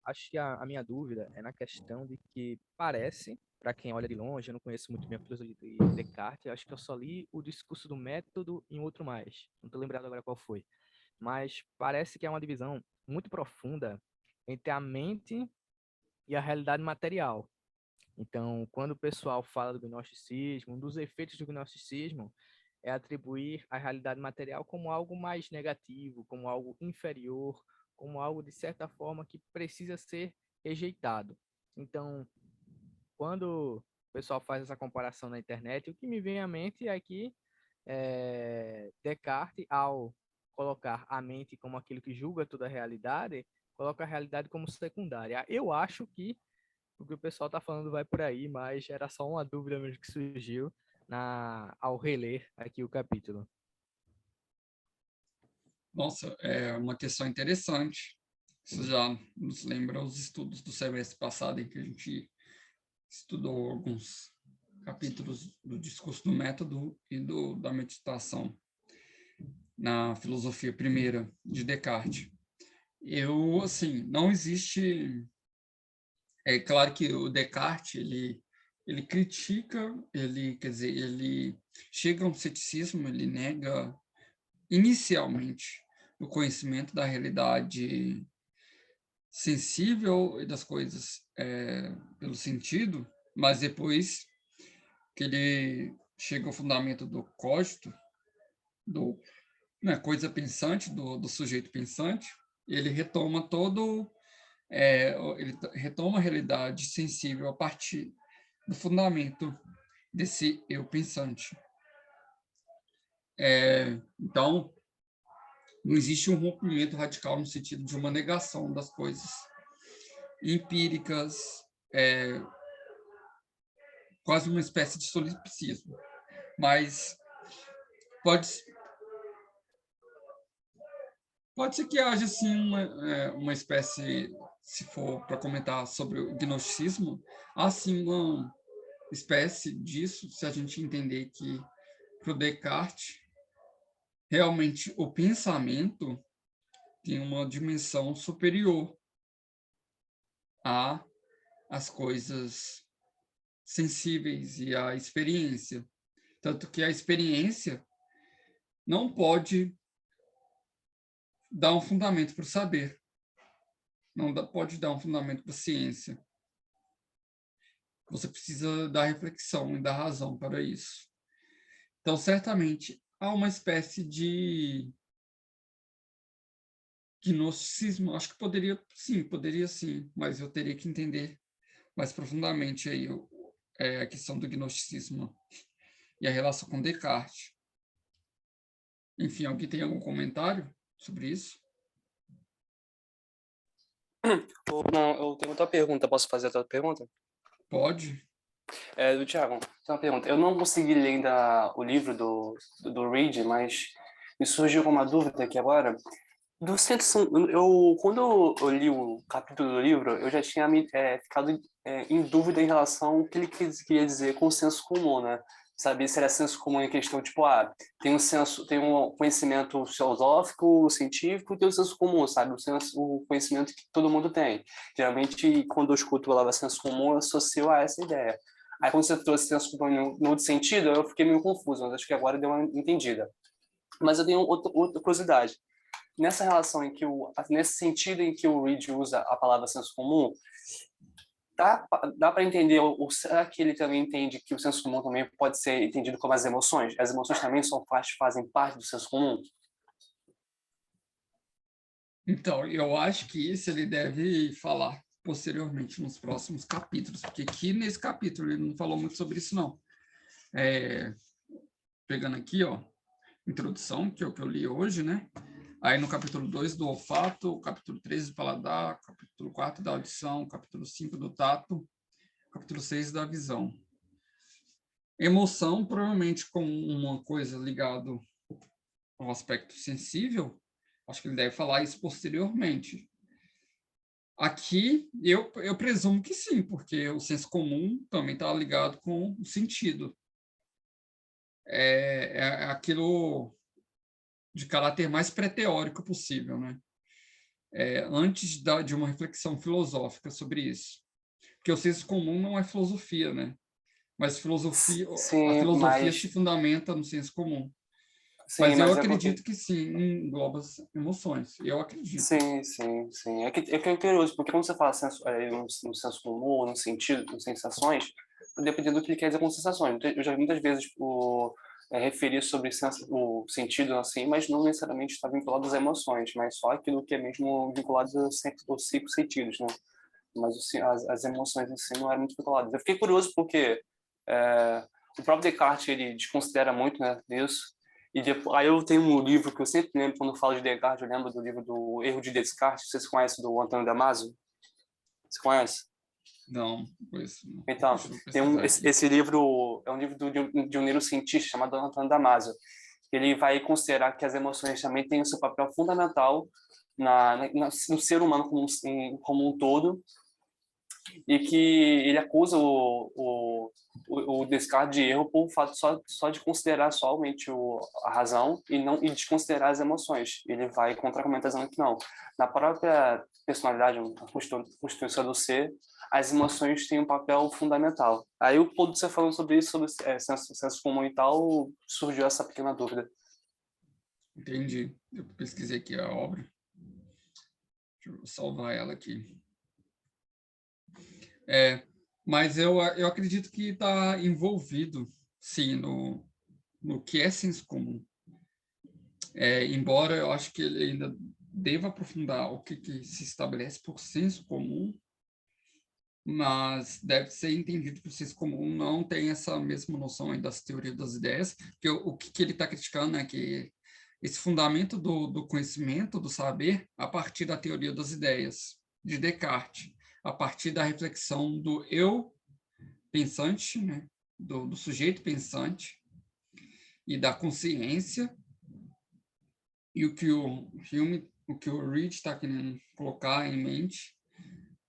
C: Acho que a minha dúvida é na questão de que parece, para quem olha de longe, eu não conheço muito bem a filosofia de Descartes, acho que eu só li o Discurso do Método e um outro mais. Não estou lembrado agora qual foi. Mas parece que é uma divisão muito profunda entre a mente e a realidade material. Então, quando o pessoal fala do gnosticismo, um dos efeitos do gnosticismo é atribuir a realidade material como algo mais negativo, como algo inferior, como algo, de certa forma, que precisa ser rejeitado. Então, quando o pessoal faz essa comparação na internet, o que me vem à mente é que Descartes, ao colocar a mente como aquilo que julga toda a realidade, coloca a realidade como secundária. Eu acho que o que o pessoal está falando vai por aí, mas era só uma dúvida mesmo que surgiu ao reler aqui o capítulo.
A: Nossa, é uma questão interessante. Isso já nos lembra os estudos do semestre passado, em que a gente estudou alguns capítulos do discurso do método e da meditação na filosofia primeira de Descartes. Assim, não existe... É claro que o Descartes, ele critica, quer dizer, ele chega a um ceticismo, ele nega inicialmente o conhecimento da realidade sensível e das coisas pelo sentido, mas depois que ele chega ao fundamento do cogito, coisa pensante, do sujeito pensante, ele retoma ele retoma a realidade sensível a partir do fundamento desse eu pensante. Então, não existe um rompimento radical no sentido de uma negação das coisas empíricas, quase uma espécie de solipsismo. Mas pode ser que haja, sim, uma espécie, se for para comentar sobre o gnosticismo, há, sim, uma espécie disso, se a gente entender que, para o Descartes, realmente o pensamento tem uma dimensão superior às coisas sensíveis e à experiência. Tanto que a experiência não pode dar um fundamento para o saber, não pode dar um fundamento para a ciência. Você precisa da reflexão e da razão para isso. Então, certamente, há uma espécie de gnosticismo. Acho que poderia sim, mas eu teria que entender mais profundamente aí a questão do gnosticismo e a relação com Descartes. Enfim, alguém tem algum comentário sobre isso?
D: Não, eu tenho outra pergunta. Posso fazer outra pergunta?
A: Pode.
D: Do Thiago, tem uma pergunta. Eu não consegui ler ainda o livro do Reed, mas me surgiu uma dúvida aqui agora. Quando eu li o capítulo do livro, eu já tinha ficado em dúvida em relação ao que ele queria dizer com o senso comum, né? Saber se era senso comum em questão, tipo, tem um conhecimento filosófico, científico, e tem o senso comum, sabe? O conhecimento que todo mundo tem. Geralmente, quando eu escuto a palavra senso comum, eu associo a essa ideia. Aí, quando você trouxe senso comum no outro sentido, eu fiquei meio confuso, mas acho que agora deu uma entendida. Mas eu tenho outra curiosidade. Nessa relação nesse sentido em que o Reed usa a palavra senso comum, dá para entender, ou será que ele também entende que o senso comum também pode ser entendido como as emoções? As emoções também fazem parte do senso comum?
A: Então, eu acho que isso ele deve falar posteriormente nos próximos capítulos, porque aqui nesse capítulo ele não falou muito sobre isso, não. Pegando aqui, ó, introdução, que é o que eu li hoje, né? Aí no capítulo 2 do olfato, capítulo 3 do paladar, capítulo 4 da audição, capítulo 5 do tato, capítulo 6 da visão. Emoção, provavelmente com uma coisa ligada ao aspecto sensível, acho que ele deve falar isso posteriormente. Aqui, eu presumo que sim, porque o senso comum também está ligado com o sentido. É aquilo de caráter mais pré-teórico possível, né? Antes de uma reflexão filosófica sobre isso. Porque o senso comum não é filosofia, né? Mas a filosofia se fundamenta no senso comum. Mas eu acredito que sim, engloba as emoções. Eu acredito.
D: Sim. É que é curioso, porque quando você fala no senso comum, no sentido, com sensações, dependendo do que ele quer dizer com sensações. Eu já vi muitas vezes referir sobre o sentido assim, mas não necessariamente está vinculado às emoções, mas só aquilo que é mesmo vinculado aos cinco sentidos, né? mas as emoções em si não eram muito controladas. Eu fiquei curioso porque o próprio Descartes ele desconsidera muito, né, isso. E depois, aí eu tenho um livro que eu sempre lembro quando eu falo de Descartes, eu lembro do livro do Erro de Descartes. Vocês conhecem, do Antônio Damasio? Você conhece?
A: Não, pois não.
D: Então, esse livro é um livro de um neurocientista chamado Antônio Damasio. Ele vai considerar que as emoções também têm o seu papel fundamental no ser humano como um todo, e que ele acusa o Descartes de erro por fato só de considerar somente a razão e desconsiderar as emoções. Ele vai contra-argumentar dizendo que não. Na própria personalidade, a constituição do ser, as emoções têm um papel fundamental. Aí, quando você falando sobre isso, sobre senso comum e tal, surgiu essa pequena dúvida.
A: Entendi. Eu pesquisei aqui a obra. Deixa eu salvar ela aqui. Mas eu acredito que está envolvido, sim, no que é senso comum. Embora eu acho que ele ainda deva aprofundar o que se estabelece por senso comum, mas deve ser entendido que o senso comum não tem essa mesma noção aí das teorias das ideias, porque o que ele está criticando é que esse fundamento do conhecimento, do saber, a partir da teoria das ideias, de Descartes, a partir da reflexão do eu pensante, né, do sujeito pensante e da consciência, e o que o Reid está querendo colocar em mente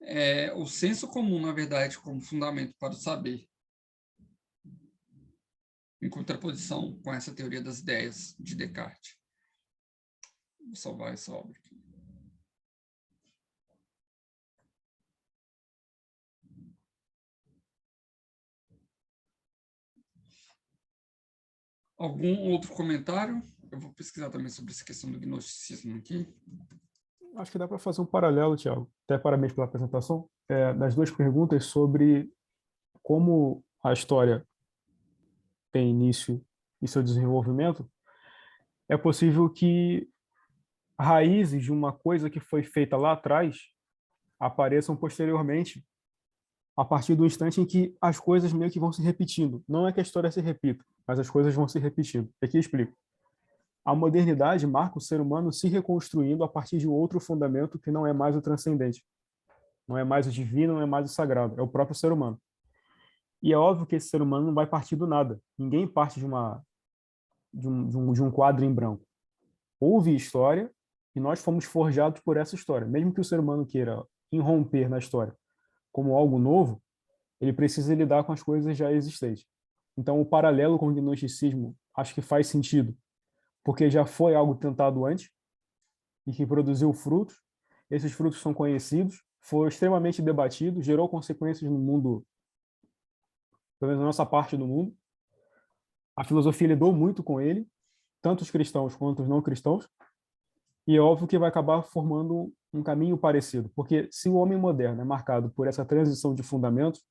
A: é o senso comum, na verdade, como fundamento para o saber, em contraposição com essa teoria das ideias de Descartes. Vou salvar essa obra aqui. Algum outro comentário? Eu vou pesquisar também sobre essa questão do gnosticismo aqui.
E: Acho que dá para fazer um paralelo, Tiago. Até parabéns pela apresentação. Das duas perguntas sobre como a história tem início e seu desenvolvimento, é possível que raízes de uma coisa que foi feita lá atrás apareçam posteriormente, a partir do instante em que as coisas meio que vão se repetindo. Não é que a história se repita, mas as coisas vão se repetindo. Aqui eu explico. A modernidade marca o ser humano se reconstruindo a partir de outro fundamento que não é mais o transcendente. Não é mais o divino, não é mais o sagrado. É o próprio ser humano. E é óbvio que esse ser humano não vai partir do nada. Ninguém parte de um quadro em branco. Houve história e nós fomos forjados por essa história. Mesmo que o ser humano queira irromper na história como algo novo, ele precisa lidar com as coisas já existentes. Então, o paralelo com o gnosticismo acho que faz sentido, porque já foi algo tentado antes e que produziu frutos. Esses frutos são conhecidos, foi extremamente debatido, gerou consequências no mundo, pelo menos na nossa parte do mundo. A filosofia lidou muito com ele, tanto os cristãos quanto os não cristãos, e é óbvio que vai acabar formando um caminho parecido, porque se o homem moderno é marcado por essa transição de fundamentos,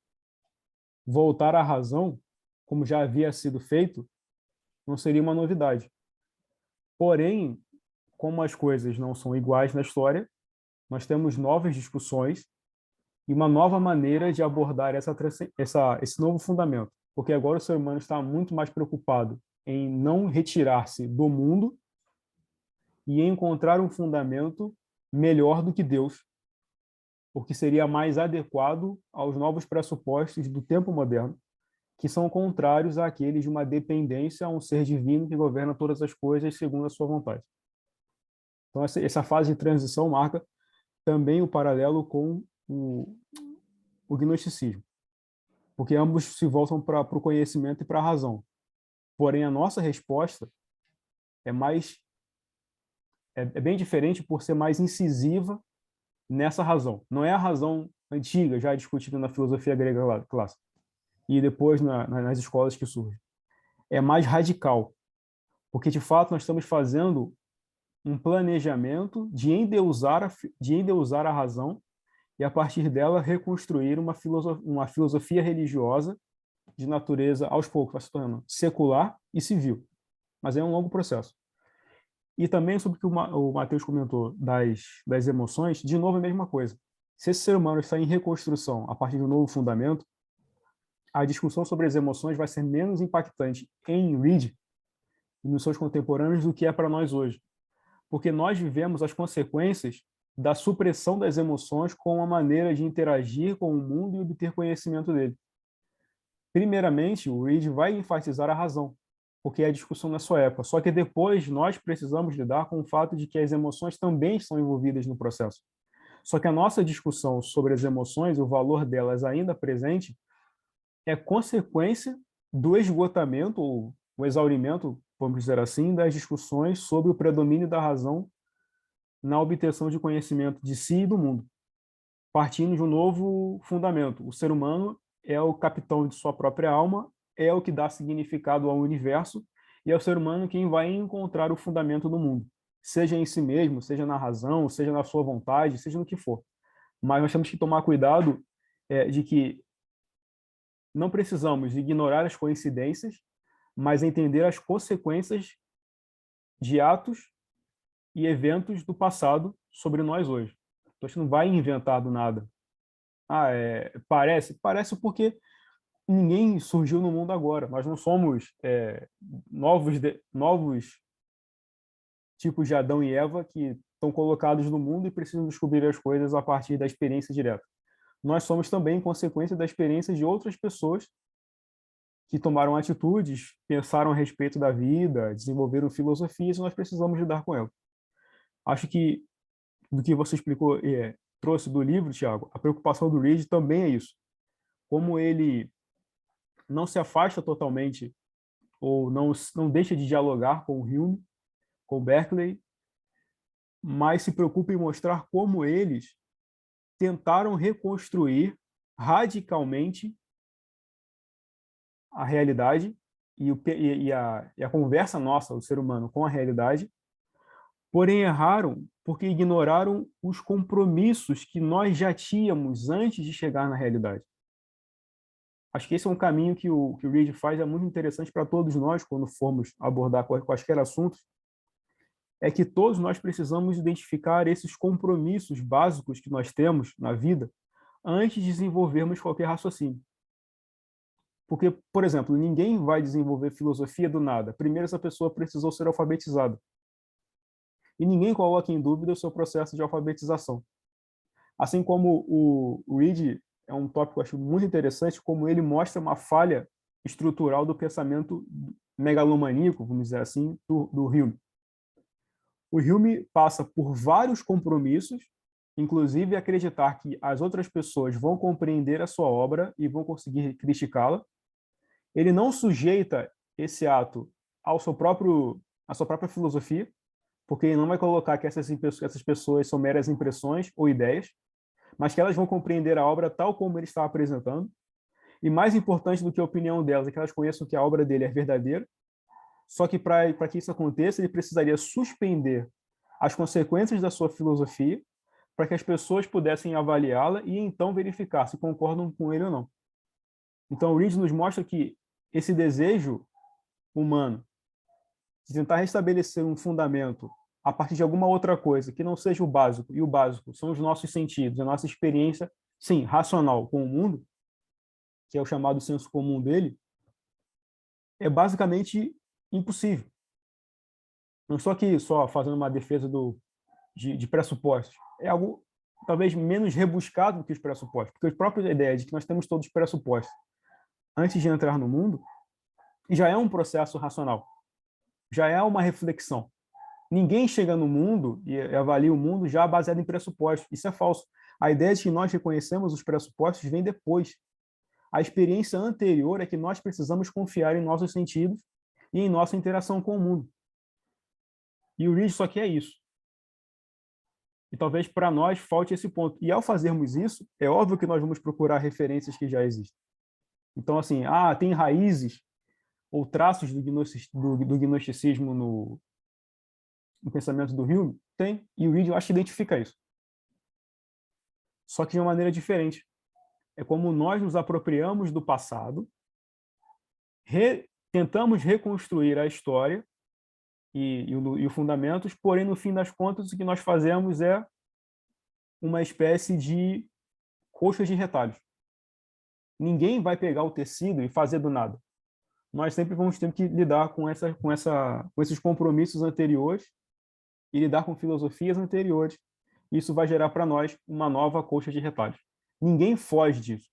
E: voltar à razão, como já havia sido feito, não seria uma novidade. Porém, como as coisas não são iguais na história, nós temos novas discussões e uma nova maneira de abordar esse novo fundamento, porque agora o ser humano está muito mais preocupado em não retirar-se do mundo e encontrar um fundamento melhor do que Deus, porque seria mais adequado aos novos pressupostos do tempo moderno, que são contrários àqueles de uma dependência a um ser divino que governa todas as coisas segundo a sua vontade. Então, essa fase de transição marca também o paralelo com o gnosticismo, porque ambos se voltam para o conhecimento e para a razão. Porém, a nossa resposta é bem diferente por ser mais incisiva nessa razão. Não é a razão antiga, já discutida na filosofia grega clássica, e depois nas escolas que surgem. É mais radical, porque, de fato, nós estamos fazendo um planejamento de endeusar a razão e, a partir dela, reconstruir uma filosofia religiosa de natureza, aos poucos, vai se tornando secular e civil. Mas é um longo processo. E também sobre o que o Matheus comentou das emoções, de novo, a mesma coisa. Se esse ser humano está em reconstrução a partir de um novo fundamento, a discussão sobre as emoções vai ser menos impactante em Reed e nos seus contemporâneos do que é para nós hoje. Porque nós vivemos as consequências da supressão das emoções com a maneira de interagir com o mundo e obter conhecimento dele. Primeiramente, o Reed vai enfatizar a razão, porque é a discussão na sua época. Só que depois nós precisamos lidar com o fato de que as emoções também estão envolvidas no processo. Só que a nossa discussão sobre as emoções, o valor delas ainda presente, é consequência do esgotamento ou o exaurimento, vamos dizer assim, das discussões sobre o predomínio da razão na obtenção de conhecimento de si e do mundo, partindo de um novo fundamento. O ser humano é o capitão de sua própria alma, é o que dá significado ao universo, e é o ser humano quem vai encontrar o fundamento do mundo, seja em si mesmo, seja na razão, seja na sua vontade, seja no que for. Mas nós temos que tomar cuidado de que não precisamos ignorar as coincidências, mas entender as consequências de atos e eventos do passado sobre nós hoje. Então, a gente não vai inventar do nada. Parece? Parece porque ninguém surgiu no mundo agora. Nós não somos novos tipos de Adão e Eva que estão colocados no mundo e precisam descobrir as coisas a partir da experiência direta. Nós somos também consequência da experiência de outras pessoas que tomaram atitudes, pensaram a respeito da vida, desenvolveram filosofias, e nós precisamos lidar com elas. Acho que, do que você explicou, trouxe do livro, Tiago, a preocupação do Reed também é isso. Como ele não se afasta totalmente, ou não deixa de dialogar com o Hume, com o Berkeley, mas se preocupa em mostrar como eles tentaram reconstruir radicalmente a realidade e a conversa nossa, o ser humano, com a realidade, porém erraram porque ignoraram os compromissos que nós já tínhamos antes de chegar na realidade. Acho que esse é um caminho que o Reed faz, é muito interessante para todos nós, quando formos abordar quaisquer assuntos, é que todos nós precisamos identificar esses compromissos básicos que nós temos na vida antes de desenvolvermos qualquer raciocínio. Porque, por exemplo, ninguém vai desenvolver filosofia do nada. Primeiro, essa pessoa precisou ser alfabetizada. E ninguém coloca em dúvida o seu processo de alfabetização. Assim como o Reed é um tópico que eu acho muito interessante, como ele mostra uma falha estrutural do pensamento megalomaníaco, vamos dizer assim, do Hume. O Hume passa por vários compromissos, inclusive acreditar que as outras pessoas vão compreender a sua obra e vão conseguir criticá-la. Ele não sujeita esse ato à sua própria filosofia, porque ele não vai colocar que essas pessoas são meras impressões ou ideias, mas que elas vão compreender a obra tal como ele está apresentando. E mais importante do que a opinião delas é que elas conheçam que a obra dele é verdadeira. Só que para que isso aconteça, ele precisaria suspender as consequências da sua filosofia para que as pessoas pudessem avaliá-la e então verificar se concordam com ele ou não. Então, o Reed nos mostra que esse desejo humano de tentar restabelecer um fundamento a partir de alguma outra coisa que não seja o básico, e o básico são os nossos sentidos, a nossa experiência, sim, racional com o mundo, que é o chamado senso comum dele, é basicamente impossível. Não estou aqui só fazendo uma defesa de pressupostos. É algo talvez menos rebuscado do que os pressupostos, porque a própria ideia de que nós temos todos pressupostos antes de entrar no mundo já é um processo racional, já é uma reflexão. Ninguém chega no mundo e avalia o mundo já baseado em pressupostos. Isso é falso. A ideia de que nós reconhecemos os pressupostos vem depois. A experiência anterior é que nós precisamos confiar em nossos sentidos e em nossa interação com o mundo. E o Reed só quer isso. E talvez para nós falte esse ponto. E ao fazermos isso, é óbvio que nós vamos procurar referências que já existem. Então, assim, tem raízes ou traços do gnosticismo no pensamento do Hume? Tem. E o Reed, eu acho que identifica isso. Só que de uma maneira diferente. É como nós nos apropriamos do passado, tentamos reconstruir a história e os fundamentos, porém, no fim das contas, o que nós fazemos é uma espécie de coxa de retalhos. Ninguém vai pegar o tecido e fazer do nada. Nós sempre vamos ter que lidar com esses compromissos anteriores e lidar com filosofias anteriores. Isso vai gerar para nós uma nova coxa de retalhos. Ninguém foge disso.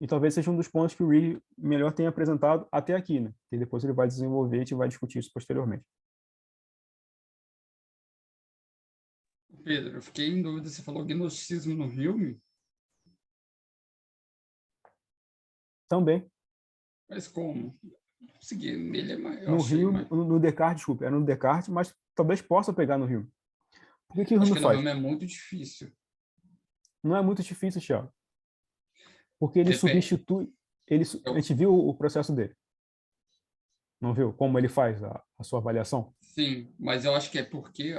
E: E talvez seja um dos pontos que o Reed melhor tenha apresentado até aqui, né? E depois ele vai desenvolver e a gente vai discutir isso posteriormente.
A: Pedro, eu fiquei em dúvida, você falou gnosticismo no Hume,
E: Também,
A: mas como? Consegui, nele eu
E: no
A: achei,
E: Hume,
A: mas
E: no Descartes, desculpa, é no Descartes, mas talvez possa pegar no Hume. Por que o
A: acho
E: Hume
A: que no
E: faz?
A: Hume é muito difícil.
E: Não é muito difícil, Thiago. Porque ele
A: Depende.
E: substitui... A gente viu o processo dele. Não viu como ele faz a sua avaliação?
A: Sim, mas eu acho que é porque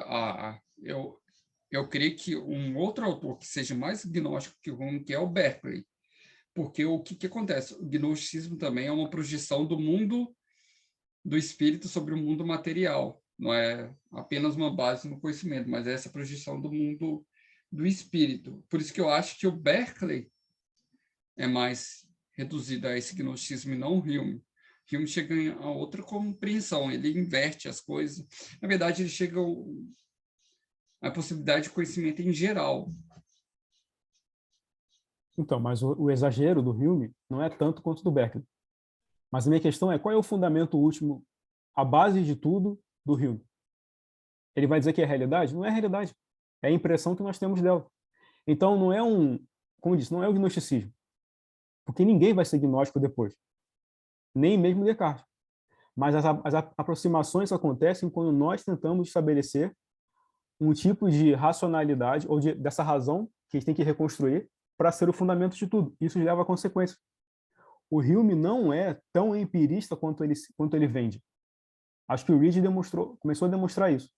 A: eu creio que um outro autor que seja mais gnóstico que o Hume, que é o Berkeley. Porque o que acontece? O gnosticismo também é uma projeção do mundo do espírito sobre o mundo material. Não é apenas uma base no conhecimento, mas é essa projeção do mundo do espírito. Por isso que eu acho que o Berkeley é mais reduzido a esse gnosticismo e não o Hume. Hume chega a outra compreensão, ele inverte as coisas. Na verdade, ele chega à possibilidade de conhecimento em geral.
E: Então, mas o exagero do Hume não é tanto quanto do Berkeley. Mas a minha questão é, qual é o fundamento último, a base de tudo do Hume? Ele vai dizer que é realidade? Não é realidade. É a impressão que nós temos dela. Então, não é como disse, não é o gnosticismo. Porque ninguém vai ser gnóstico depois. Nem mesmo Descartes. Mas as aproximações acontecem quando nós tentamos estabelecer um tipo de racionalidade, ou dessa razão que a gente tem que reconstruir para ser o fundamento de tudo. Isso leva a consequências. O Hume não é tão empirista quanto ele vende. Acho que o Reed começou a demonstrar isso.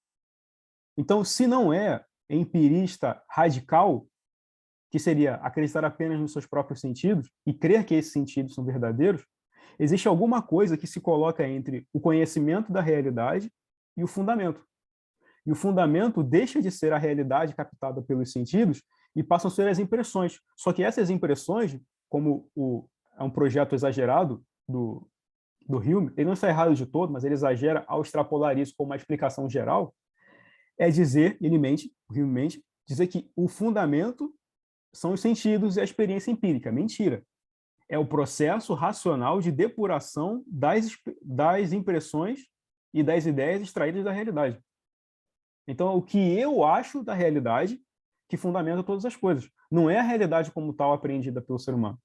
E: Então, se não é empirista radical, que seria acreditar apenas nos seus próprios sentidos e crer que esses sentidos são verdadeiros, existe alguma coisa que se coloca entre o conhecimento da realidade e o fundamento. E o fundamento deixa de ser a realidade captada pelos sentidos e passam a ser as impressões. Só que essas impressões, como é um projeto exagerado do Hume, ele não está errado de todo, mas ele exagera ao extrapolar isso como uma explicação geral, é dizer, o Hume mente, dizer que o fundamento são os sentidos e a experiência empírica. Mentira. É o processo racional de depuração das impressões e das ideias extraídas da realidade. Então, o que eu acho da realidade que fundamenta todas as coisas. Não é a realidade como tal apreendida pelo ser humano.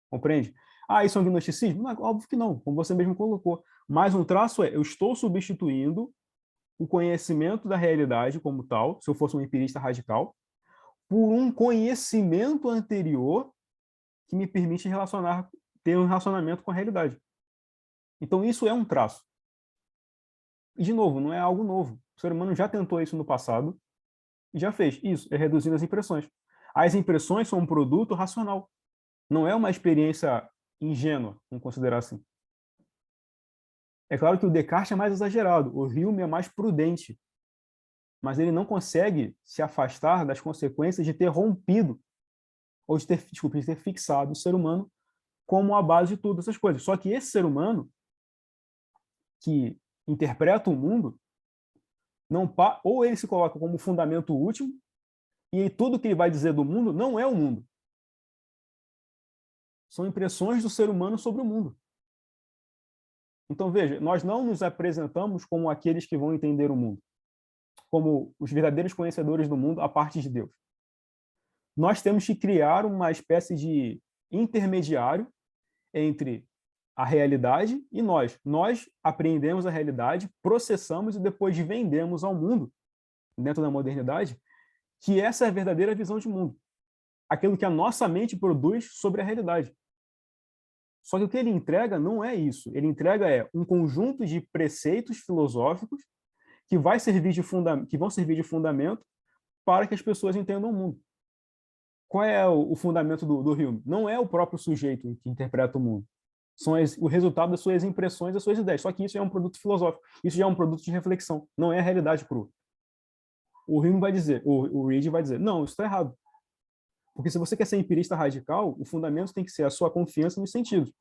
E: Compreende? Ah, isso é um gnosticismo? Não, óbvio que não, como você mesmo colocou. Mas um traço é, eu estou substituindo o conhecimento da realidade como tal, se eu fosse um empirista radical, por um conhecimento anterior que me permite ter um relacionamento com a realidade. Então, isso é um traço. E, de novo, não é algo novo. O ser humano já tentou isso no passado e já fez. Isso é reduzindo as impressões. As impressões são um produto racional. Não é uma experiência ingênua, vamos considerar assim. É claro que o Descartes é mais exagerado, o Hume é mais prudente, mas ele não consegue se afastar das consequências de ter rompido, ou de ter fixado o ser humano como a base de todas essas coisas. Só que esse ser humano, que interpreta o mundo, ou ele se coloca como fundamento último, e tudo que ele vai dizer do mundo não é o mundo. São impressões do ser humano sobre o mundo. Então, veja, nós não nos apresentamos como aqueles que vão entender o mundo, como os verdadeiros conhecedores do mundo a parte de Deus. Nós temos que criar uma espécie de intermediário entre a realidade e nós. Nós apreendemos a realidade, processamos e depois vendemos ao mundo, dentro da modernidade, que essa é a verdadeira visão de mundo. Aquilo que a nossa mente produz sobre a realidade. Só que o que ele entrega não é isso. Ele entrega um conjunto de preceitos filosóficos que vão servir de fundamento para que as pessoas entendam o mundo. Qual é o fundamento do Hume? Não é o próprio sujeito que interpreta o mundo. São o resultado das suas impressões, das suas ideias. Só que isso já é um produto filosófico. Isso já é um produto de reflexão. Não é a realidade crua. o Hume vai dizer, o Reid vai dizer, não, isso está errado. Porque se você quer ser empirista radical, o fundamento tem que ser a sua confiança nos sentidos.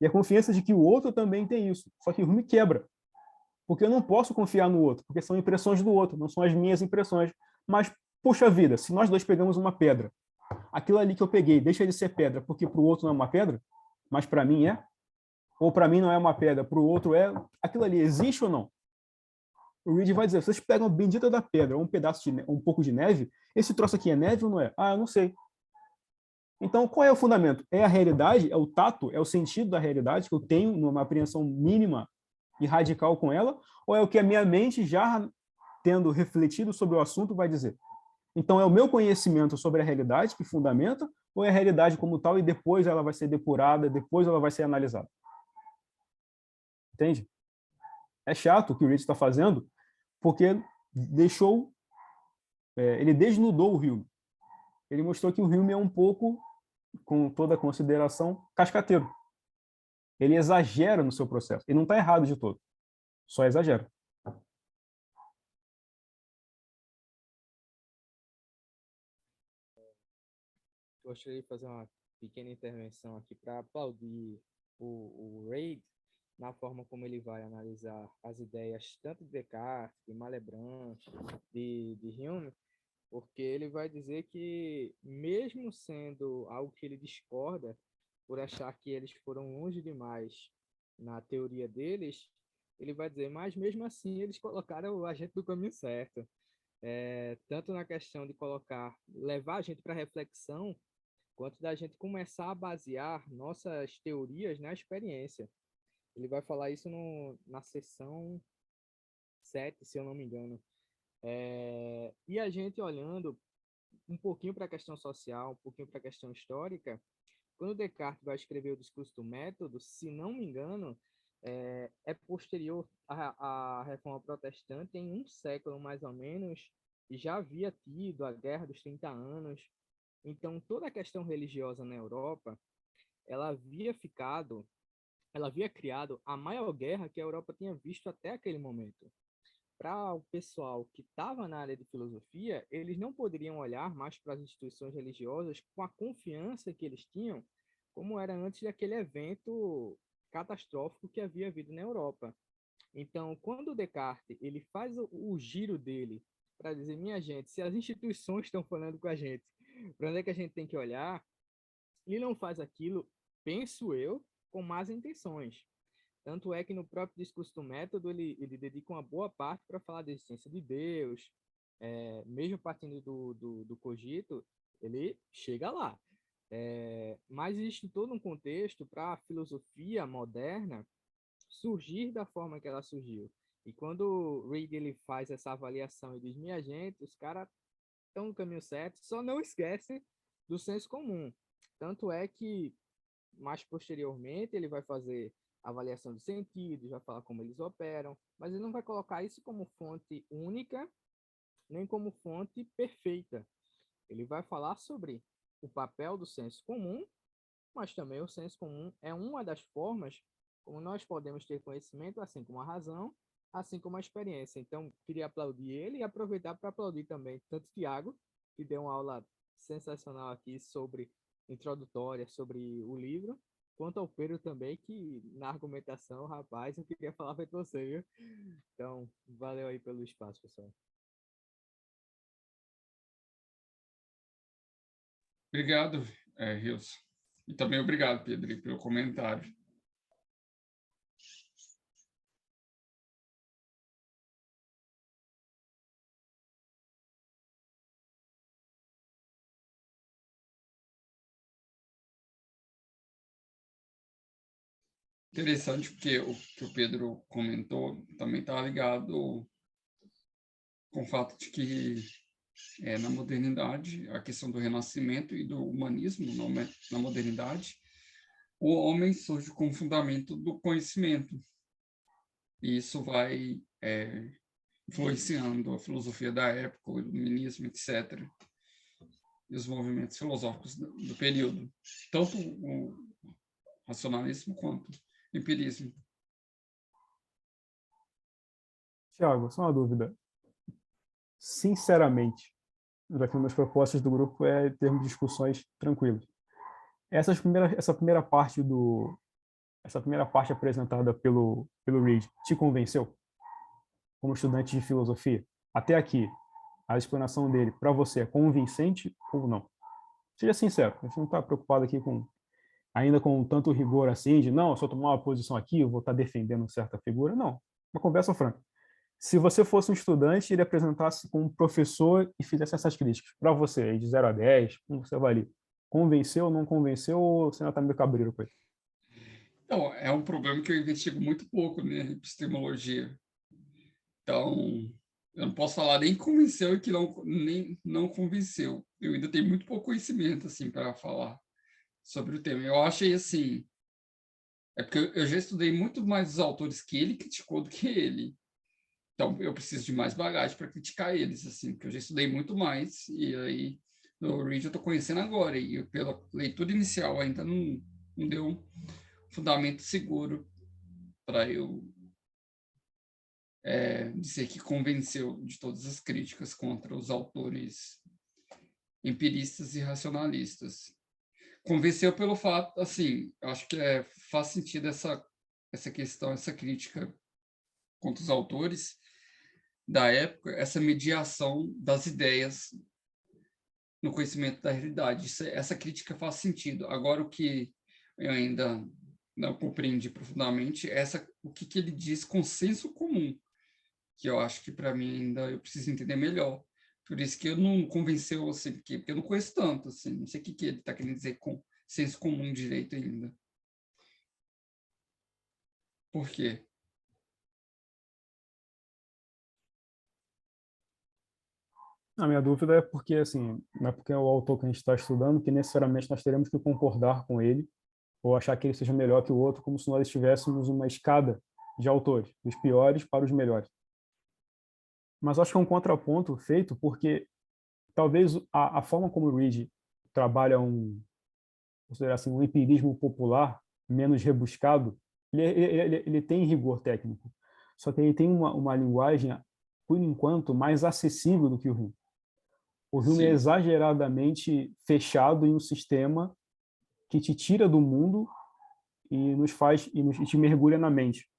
E: E a confiança de que o outro também tem isso. Só que o Hume quebra. Porque eu não posso confiar no outro, porque são impressões do outro, não são as minhas impressões. Mas, puxa vida, se nós dois pegamos uma pedra, aquilo ali que eu peguei deixa de ser pedra porque para o outro não é uma pedra, mas para mim é? Ou para mim não é uma pedra, para o outro é? Aquilo ali existe ou não? O Reid vai dizer, vocês pegam a bendita da pedra, ou um pedaço de um pouco de neve, esse troço aqui é neve ou não é? Ah, eu não sei. Então, qual é o fundamento? É a realidade? É o tato? É o sentido da realidade que eu tenho numa apreensão mínima e radical com ela? Ou é o que a minha mente, já tendo refletido sobre o assunto, vai dizer? Então, é o meu conhecimento sobre a realidade que fundamenta? Ou é a realidade como tal e depois ela vai ser depurada, depois ela vai ser analisada? Entende? É chato o que o Reid está fazendo, porque ele desnudou o Hume. Ele mostrou que o Hume é um pouco, com toda a consideração, cascateiro. Ele exagera no seu processo. Ele não está errado de todo, só exagera.
C: Gostaria de fazer uma pequena intervenção aqui para aplaudir o Reid na forma como ele vai analisar as ideias tanto de Descartes, de Malebranche, de Hume, porque ele vai dizer que, mesmo sendo algo que ele discorda, por achar que eles foram longe demais na teoria deles, ele vai dizer, mas mesmo assim eles colocaram a gente no caminho certo. Tanto na questão de levar a gente para reflexão, quanto da gente começar a basear nossas teorias na experiência. Ele vai falar isso na sessão 7, se eu não me engano. E a gente olhando um pouquinho para a questão social, um pouquinho para a questão histórica, quando Descartes vai escrever o discurso do método, se não me engano, é posterior à Reforma Protestante, em um século mais ou menos, e já havia tido a Guerra dos 30 Anos. Então, toda a questão religiosa na Europa, ela havia criado a maior guerra que a Europa tinha visto até aquele momento. Para o pessoal que estava na área de filosofia, eles não poderiam olhar mais para as instituições religiosas com a confiança que eles tinham, como era antes daquele evento catastrófico que havia havido na Europa. Então, quando Descartes ele faz o giro dele para dizer, minha gente, se as instituições estão falando com a gente, para onde é que a gente tem que olhar? Ele não faz aquilo, penso eu, com más intenções. Tanto é que no próprio discurso do método, ele dedica uma boa parte para falar da existência de Deus, mesmo partindo do cogito, ele chega lá. Mas existe todo um contexto para a filosofia moderna surgir da forma que ela surgiu. E quando o Reid ele faz essa avaliação e diz, minha gente, os caras estão no caminho certo, só não esquece do senso comum. Tanto é que, mais posteriormente, ele vai fazer avaliação de sentidos, vai falar como eles operam, mas ele não vai colocar isso como fonte única, nem como fonte perfeita. Ele vai falar sobre o papel do senso comum, mas também o senso comum é uma das formas como nós podemos ter conhecimento, assim como a razão, assim como a experiência. Então, queria aplaudir ele e aproveitar para aplaudir também tanto Tiago, que deu uma aula sensacional aqui sobre introdutória, sobre o livro, quanto ao Pedro também, que na argumentação, rapaz, eu queria falar para você, viu? Então, valeu aí pelo espaço, pessoal.
A: Obrigado, Rios. E também obrigado, Pedro, pelo comentário. Interessante, porque o que o Pedro comentou também está ligado com o fato de que na modernidade, a questão do renascimento e do humanismo na modernidade, o homem surge com o fundamento do conhecimento. E isso vai influenciando a filosofia da época, o iluminismo, etc., e os movimentos filosóficos do período, tanto o racionalismo quanto o empirismo.
E: Tiago, só uma dúvida. sinceramente, já que uma das propostas do grupo é termos discussões tranquilas. Essa primeira parte apresentada pelo Reed te convenceu como estudante de filosofia? Até aqui, a explanação dele para você é convincente ou não? Seja sincero, a gente não está preocupado aqui ainda com tanto rigor assim, de não, se eu tomar uma posição aqui, eu vou estar defendendo certa figura. Não, uma conversa franca. Se você fosse um estudante e ele apresentasse como professor e fizesse essas críticas, para você, de 0 a 10, como você avalia? Convenceu ou não convenceu, ou você ainda está meio cabreiro com ele?
A: Então, é um problema que eu investigo muito pouco, né, em epistemologia. Então, eu não posso falar nem convenceu e que nem não convenceu. Eu ainda tenho muito pouco conhecimento, assim, para falar sobre o tema. Eu achei, assim, é porque eu já estudei muito mais os autores que ele criticou do que ele. Então, eu preciso de mais bagagem para criticar eles, assim, porque eu já estudei muito mais, e aí, no Reed eu estou conhecendo agora, e pela leitura inicial ainda não deu um fundamento seguro para eu dizer que convenceu de todas as críticas contra os autores empiristas e racionalistas. Convenceu pelo fato, assim, eu acho que faz sentido essa questão, essa crítica contra os autores da época, essa mediação das ideias no conhecimento da realidade. Essa crítica faz sentido. Agora, o que eu ainda não compreendi profundamente é o que ele diz com senso comum, que eu acho que para mim ainda eu preciso entender melhor. Por isso que eu não convenceu, assim, porque eu não conheço tanto, assim, não sei o que ele está querendo dizer com senso comum direito ainda. Por quê?
E: A minha dúvida é porque, assim, não é porque é o autor que a gente está estudando que necessariamente nós teremos que concordar com ele ou achar que ele seja melhor que o outro, como se nós estivéssemos uma escada de autores, dos piores para os melhores. Mas acho que é um contraponto feito porque talvez a forma como o Reed trabalha assim, um empirismo popular menos rebuscado, ele tem rigor técnico, só que ele tem uma linguagem, por enquanto, mais acessível do que o Hume. O Hume é
A: Sim,
E: exageradamente fechado em um sistema que te tira do mundo e e te mergulha na mente.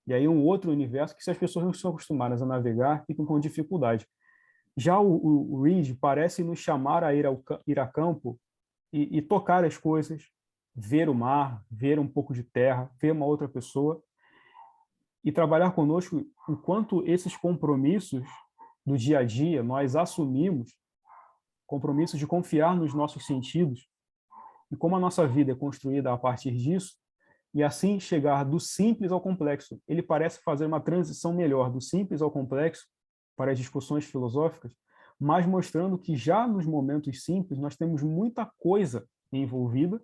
E: E aí um outro universo que, se as pessoas não estão acostumadas a navegar, ficam com dificuldade. Já o Reed parece nos chamar a ir a campo e tocar as coisas, ver o mar, ver um pouco de terra, ver uma outra pessoa e trabalhar conosco enquanto esses compromissos do dia a dia nós assumimos, compromisso de confiar nos nossos sentidos e como a nossa vida é construída a partir disso, e assim chegar do simples ao complexo. Ele parece fazer uma transição melhor do simples ao complexo para as discussões filosóficas, mas mostrando que já nos momentos simples nós temos muita coisa envolvida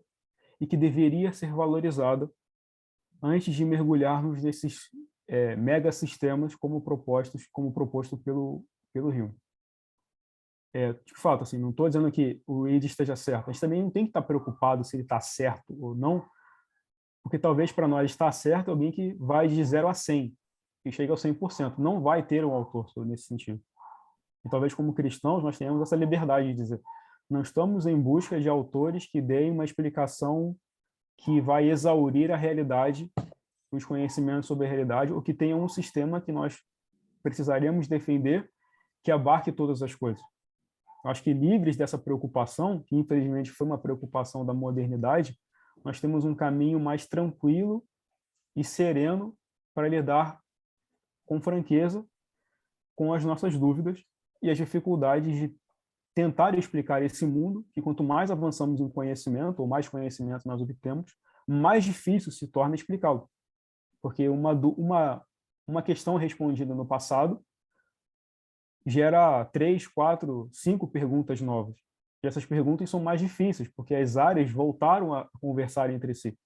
E: e que deveria ser valorizada antes de mergulharmos nesses mega sistemas como proposto pelo Hume. De fato, assim, não estou dizendo que o Reed esteja certo. A gente também não tem que estar preocupado se ele está certo ou não, porque talvez para nós estar certo é alguém que vai de 0 a 100, que chega ao 100%. Não vai ter um autor nesse sentido. E talvez como cristãos nós tenhamos essa liberdade de dizer, não estamos em busca de autores que deem uma explicação que vai exaurir a realidade, os conhecimentos sobre a realidade, ou que tenham um sistema que nós precisaríamos defender que abarque todas as coisas. Acho que livres dessa preocupação, que infelizmente foi uma preocupação da modernidade, nós temos um caminho mais tranquilo e sereno para lidar com franqueza com as nossas dúvidas e as dificuldades de tentar explicar esse mundo, que quanto mais avançamos em conhecimento, ou mais conhecimento nós obtemos, mais difícil se torna explicá-lo. Porque uma questão respondida no passado gera 3, 4, 5 perguntas novas. E essas perguntas são mais difíceis, porque as áreas voltaram a conversar entre si.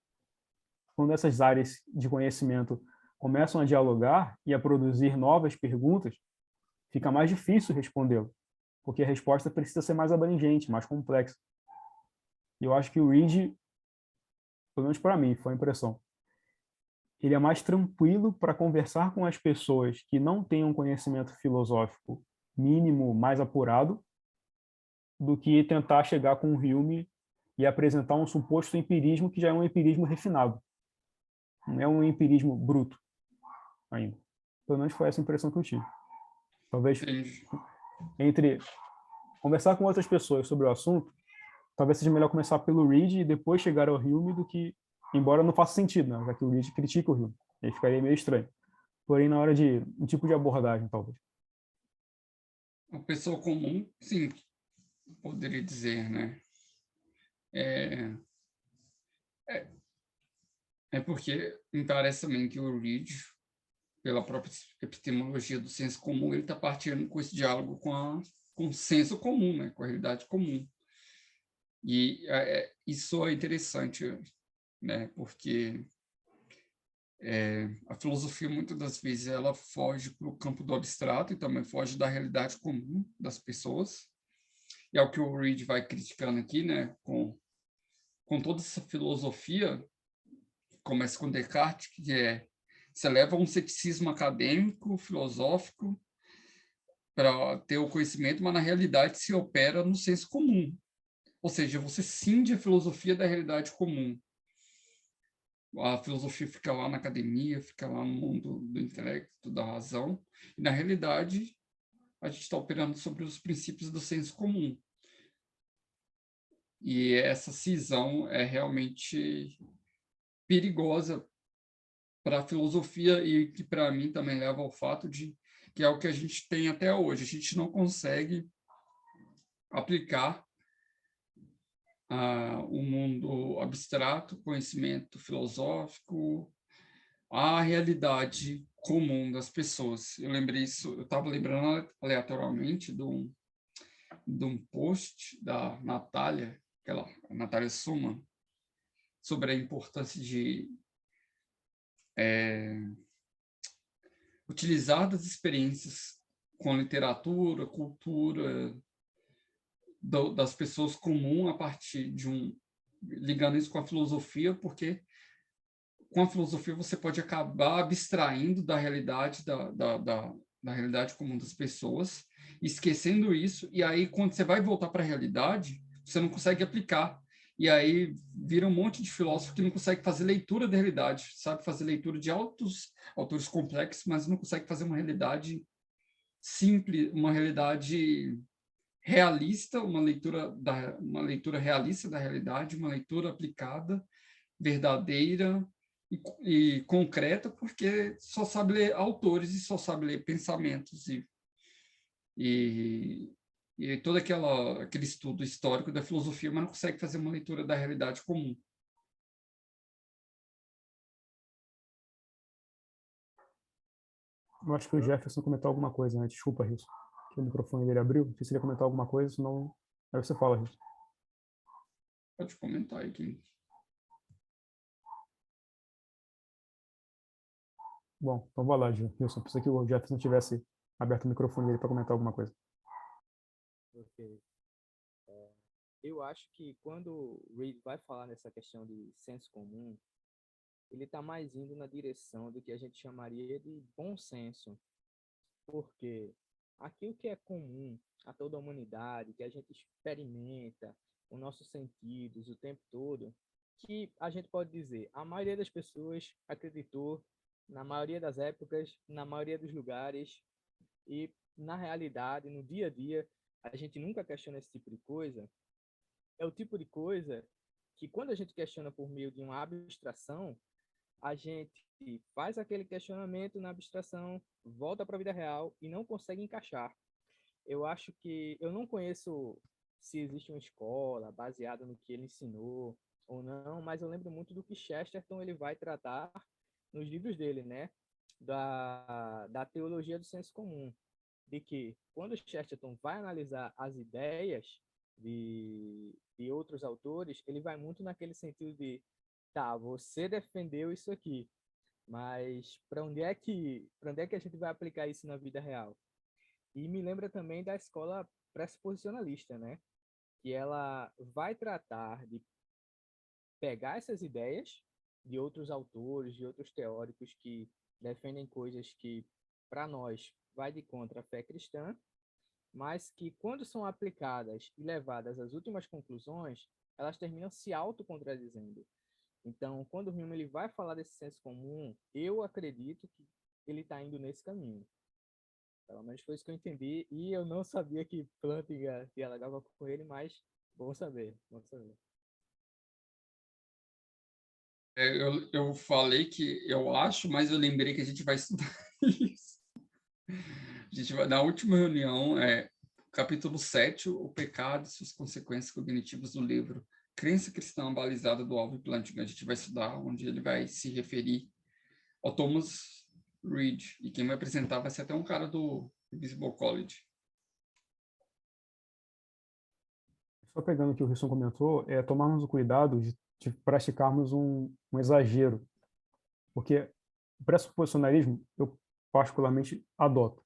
E: Quando essas áreas de conhecimento começam a dialogar e a produzir novas perguntas, fica mais difícil respondê-lo, porque a resposta precisa ser mais abrangente, mais complexa. E eu acho que o Reed, pelo menos para mim, foi a impressão, ele é mais tranquilo para conversar com as pessoas que não têm um conhecimento filosófico mínimo mais apurado do que tentar chegar com o Hume e apresentar um suposto empirismo que já é um empirismo refinado. Não é um empirismo bruto ainda. Pelo menos foi essa a impressão que eu tive. Talvez
A: Entendi.
E: entre conversar com outras pessoas sobre o assunto, talvez seja melhor começar pelo Reed e depois chegar ao Hume do que, embora não faça sentido, né? Já que o Reed critica o Hume. Aí ficaria meio estranho. Porém, na hora de um tipo de abordagem, talvez.
A: Uma pessoa comum, sim, poderia dizer, né? É, é porque me parece também que o Reed, pela própria epistemologia do senso comum, ele está partindo com esse diálogo com o senso comum, né? Com a realidade comum. E isso é interessante, né? Porque a filosofia, muitas das vezes, ela foge para o campo do abstrato e também foge da realidade comum das pessoas. E é o que o Reed vai criticando aqui, né? Com toda essa filosofia, começa com Descartes, que se leva a um ceticismo acadêmico, filosófico, para ter o conhecimento, mas na realidade se opera no senso comum. Ou seja, você cinge a filosofia da realidade comum. A filosofia fica lá na academia, fica lá no mundo do intelecto, da razão, e na realidade a gente está operando sobre os princípios do senso comum. E essa cisão é realmente perigosa para a filosofia e que, para mim, também leva ao fato de que é o que a gente tem até hoje. A gente não consegue aplicar o mundo abstrato, conhecimento filosófico, à realidade comum das pessoas. Eu lembrei isso, eu estava lembrando aleatoriamente de um post da Natália, a Natália Suma, sobre a importância de utilizar das experiências com literatura, cultura, das pessoas comuns a partir de ligando isso com a filosofia, porque com a filosofia você pode acabar abstraindo da realidade da realidade comum das pessoas, esquecendo isso, e aí quando você vai voltar para a realidade, você não consegue aplicar. E aí vira um monte de filósofo que não consegue fazer leitura da realidade, sabe fazer leitura de autores complexos, mas não consegue fazer uma realidade simples, uma realidade realista, uma leitura realista da realidade, uma leitura aplicada, verdadeira e concreta, porque só sabe ler autores e só sabe ler pensamentos e, e todo aquele estudo histórico da filosofia, mas não consegue fazer uma leitura da realidade comum.
E: Eu acho que o Jefferson comentou alguma coisa, né? Desculpa, Risso. Que o microfone dele abriu. Não sei se ele ia comentar alguma coisa, senão... Aí você fala, Risso.
A: Pode comentar aí, quem...
E: Bom, então vai lá, Wilson. Pensei que o Jefferson tivesse aberto o microfone dele para comentar alguma coisa.
C: Ok. Eu acho que quando o Reid vai falar nessa questão de senso comum, ele está mais indo na direção do que a gente chamaria de bom senso. Porque aquilo que é comum a toda a humanidade, que a gente experimenta, os nossos sentidos o tempo todo, que a gente pode dizer, a maioria das pessoas acreditou, na maioria das épocas, na maioria dos lugares, e na realidade, no dia a dia, a gente nunca questiona esse tipo de coisa. É o tipo de coisa que quando a gente questiona por meio de uma abstração, a gente faz aquele questionamento na abstração, volta para a vida real e não consegue encaixar. Eu acho que eu não conheço se existe uma escola baseada no que ele ensinou ou não, mas eu lembro muito do que Chesterton ele vai tratar nos livros dele, né? Da teologia do senso comum, de que quando Chesterton vai analisar as ideias de outros autores, ele vai muito naquele sentido de tá, você defendeu isso aqui, mas para onde é que a gente vai aplicar isso na vida real? E me lembra também da escola pressuposicionalista, né? Que ela vai tratar de pegar essas ideias de outros autores, de outros teóricos que defendem coisas que para nós vai de contra a fé cristã mas que, quando são aplicadas e levadas às últimas conclusões, elas terminam se autocontradizendo. Então, quando o Hume ele vai falar desse senso comum, eu acredito que ele está indo nesse caminho. Pelo menos foi isso que eu entendi, e eu não sabia que Plantinga dialogava com ele, mas bom saber, bom saber.
A: Eu falei que eu acho, mas eu lembrei que a gente vai estudar isso. A gente vai, na última reunião, capítulo 7, o pecado e suas consequências cognitivas do livro Crença Cristã Balizada do Alvin Plantinga. A gente vai estudar onde ele vai se referir ao Thomas Reid, e quem vai apresentar vai ser até um cara do Invisible College.
E: Só pegando o que o Wilson comentou, é tomarmos o cuidado de praticarmos um exagero, porque o pressuposicionalismo eu particularmente adoto,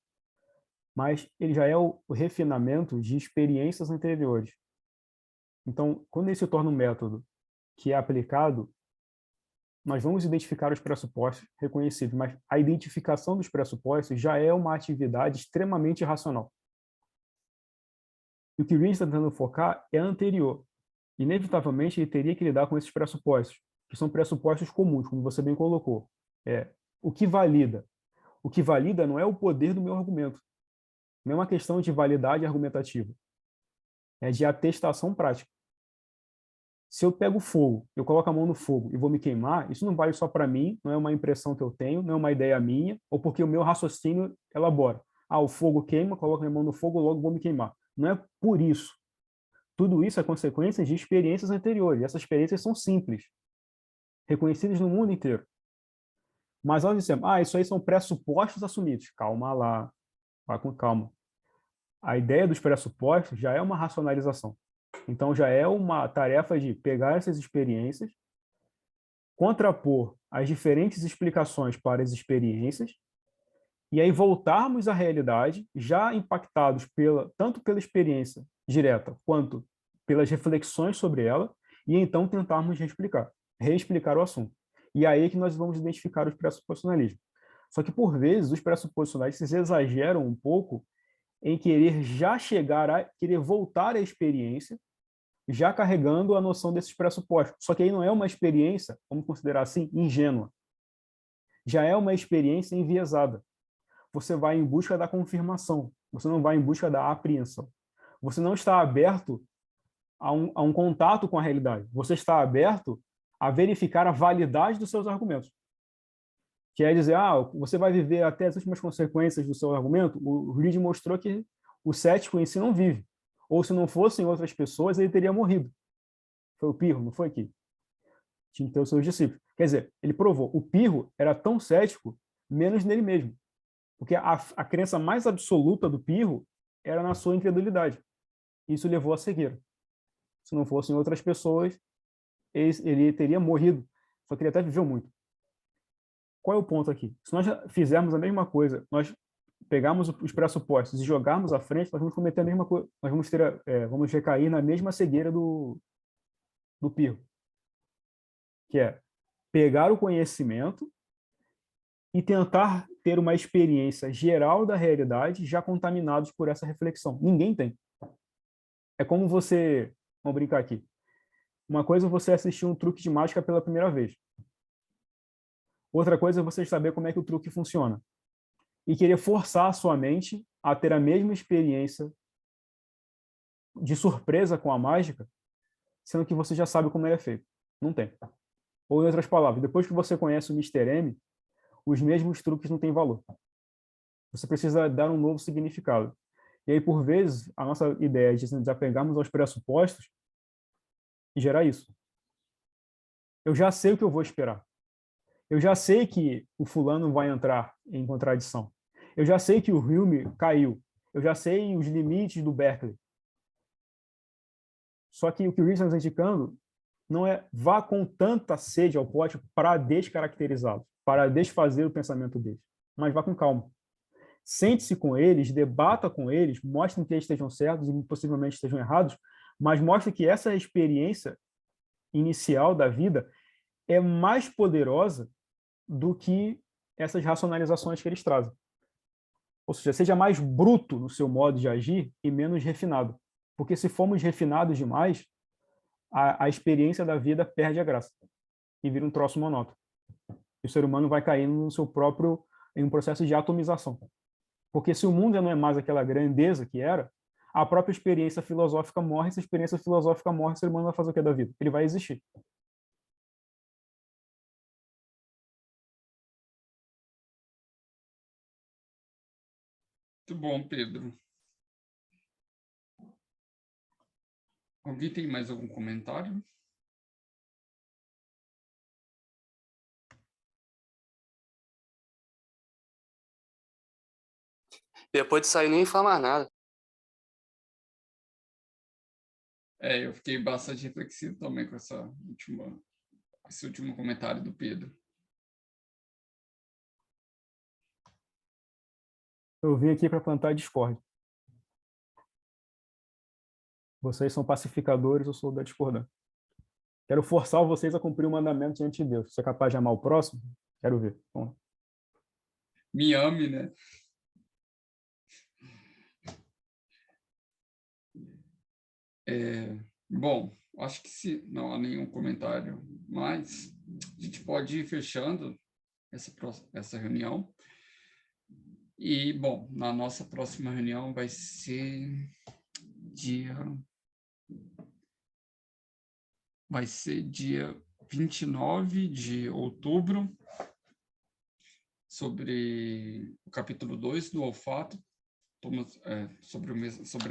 E: mas ele já é o refinamento de experiências anteriores. Então, quando ele se torna um método que é aplicado, nós vamos identificar os pressupostos reconhecidos, mas a identificação dos pressupostos já é uma atividade extremamente racional. E o que o Reid está tentando focar é anterior. Inevitavelmente, ele teria que lidar com esses pressupostos, que são pressupostos comuns, como você bem colocou. O que valida? O que valida não é o poder do meu argumento. Não é uma questão de validade argumentativa. É de atestação prática. Se eu pego fogo, eu coloco a mão no fogo e vou me queimar, isso não vale só para mim, não é uma impressão que eu tenho, não é uma ideia minha, ou porque o meu raciocínio elabora. O fogo queima, coloco a mão no fogo, logo vou me queimar. Não é por isso. Tudo isso é consequência de experiências anteriores. Essas experiências são simples, reconhecidas no mundo inteiro. Mas nós dissemos, isso aí são pressupostos assumidos. Calma lá, vai com calma. A ideia dos pressupostos já é uma racionalização. Então, já é uma tarefa de pegar essas experiências, contrapor as diferentes explicações para as experiências, e aí voltarmos à realidade, já impactados tanto pela experiência direta, quanto pelas reflexões sobre ela, e então tentarmos reexplicar o assunto. E aí é que nós vamos identificar os pressuposicionalismos. Só que, por vezes, os pressuposicionalistas exageram um pouco em querer já querer voltar à experiência, já carregando a noção desses pressupostos. Só que aí não é uma experiência, vamos considerar assim, ingênua. Já é uma experiência enviesada. Você vai em busca da confirmação, você não vai em busca da apreensão. Você não está aberto a um contato com a realidade. Você está aberto a verificar a validade dos seus argumentos. Quer dizer, você vai viver até as últimas consequências do seu argumento? O Reid mostrou que o cético em si não vive. Ou se não fossem outras pessoas, ele teria morrido. Foi o Pirro, não foi aqui? Tinha que ter os seus discípulos. Quer dizer, ele provou, o Pirro era tão cético, menos nele mesmo. Porque a crença mais absoluta do Pirro era na sua incredulidade. Isso levou à cegueira. Se não fossem outras pessoas, ele teria morrido. Só que ele até viveu muito. Qual é o ponto aqui? Se nós fizermos a mesma coisa, nós pegarmos os pressupostos e jogarmos à frente, nós vamos cometer a mesma coisa. Nós vamos recair na mesma cegueira do Pirro. Que é pegar o conhecimento e tentar ter uma experiência geral da realidade já contaminados por essa reflexão. Ninguém tem. É como você... Vamos brincar aqui. Uma coisa é você assistir um truque de mágica pela primeira vez. Outra coisa é você saber como é que o truque funciona. E querer forçar a sua mente a ter a mesma experiência de surpresa com a mágica, sendo que você já sabe como ele é feito. Não tem. Ou, em outras palavras, depois que você conhece o Mr. M, os mesmos truques não têm valor. Você precisa dar um novo significado. E aí, por vezes, a nossa ideia de desapegarmos aos pressupostos e gerar isso. Eu já sei o que eu vou esperar. Eu já sei que o fulano vai entrar em contradição. Eu já sei que o Hume caiu. Eu já sei os limites do Berkeley. Só que o que o Reid está nos indicando não é vá com tanta sede ao pote para descaracterizá-lo, para desfazer o pensamento deles, mas vá com calma. Sente-se com eles, debata com eles, mostre que eles estejam certos e possivelmente estejam errados, mas mostre que essa experiência inicial da vida é mais poderosa do que essas racionalizações que eles trazem. Ou seja, seja mais bruto no seu modo de agir e menos refinado. Porque se formos refinados demais, a experiência da vida perde a graça e vira um troço monótono. E o ser humano vai caindo no seu próprio, em um processo de atomização. Porque se o mundo já não é mais aquela grandeza que era, a própria experiência filosófica morre. Se a experiência filosófica morre, o ser humano vai fazer o que da vida? Ele vai existir.
A: Muito bom, Pedro. Alguém tem mais algum comentário?
D: Depois de sair, nem fala mais nada.
A: Eu fiquei bastante reflexivo também com esse último comentário do Pedro.
E: Eu vim aqui para plantar discórdia. Vocês são pacificadores, eu sou da discordância. Quero forçar vocês a cumprir o mandamento diante de Deus. Você é capaz de amar o próximo? Quero ver. Bom.
A: Me ame, né? Bom, acho que se não há nenhum comentário mais, a gente pode ir fechando essa reunião. E, bom, na nossa próxima reunião vai ser dia 29 de outubro, sobre o capítulo 2 do Olfato, sobre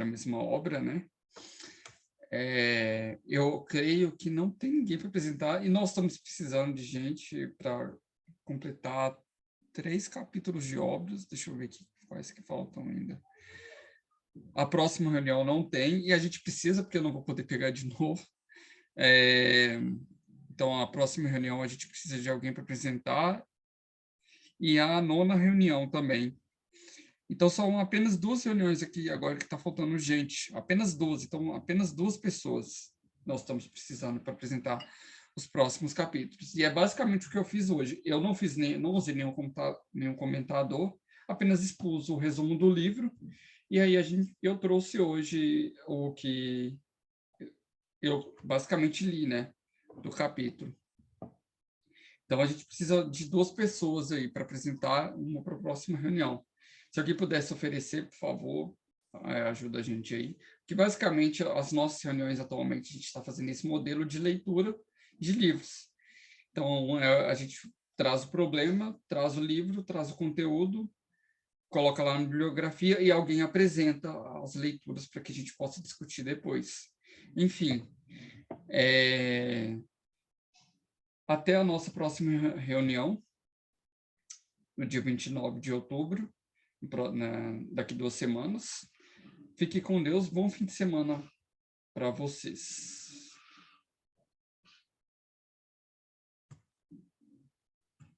A: a mesma obra, né? Eu creio que não tem ninguém para apresentar, e nós estamos precisando de gente para completar 3 capítulos de obras. Deixa eu ver aqui quais que faltam ainda. A próxima reunião não tem, e a gente precisa, porque eu não vou poder pegar de novo. Então, a próxima reunião a gente precisa de alguém para apresentar, e a 9ª reunião também. Então, são apenas 2 reuniões aqui agora que está faltando gente. Apenas 12. Então, apenas 2 pessoas nós estamos precisando para apresentar os próximos capítulos. E é basicamente o que eu fiz hoje. Eu não usei nenhum comentador, apenas expus o resumo do livro. E aí eu trouxe hoje o que eu basicamente li, né, do capítulo. Então, a gente precisa de 2 pessoas aí para apresentar uma para a próxima reunião. Se alguém pudesse oferecer, por favor, ajuda a gente aí. Que basicamente as nossas reuniões atualmente a gente está fazendo esse modelo de leitura de livros. Então a gente traz o problema, traz o livro, traz o conteúdo, coloca lá na bibliografia e alguém apresenta as leituras para que a gente possa discutir depois. Enfim, até a nossa próxima reunião, no dia 29 de outubro. Daqui 2 semanas. Fique com Deus. Bom fim de semana para vocês.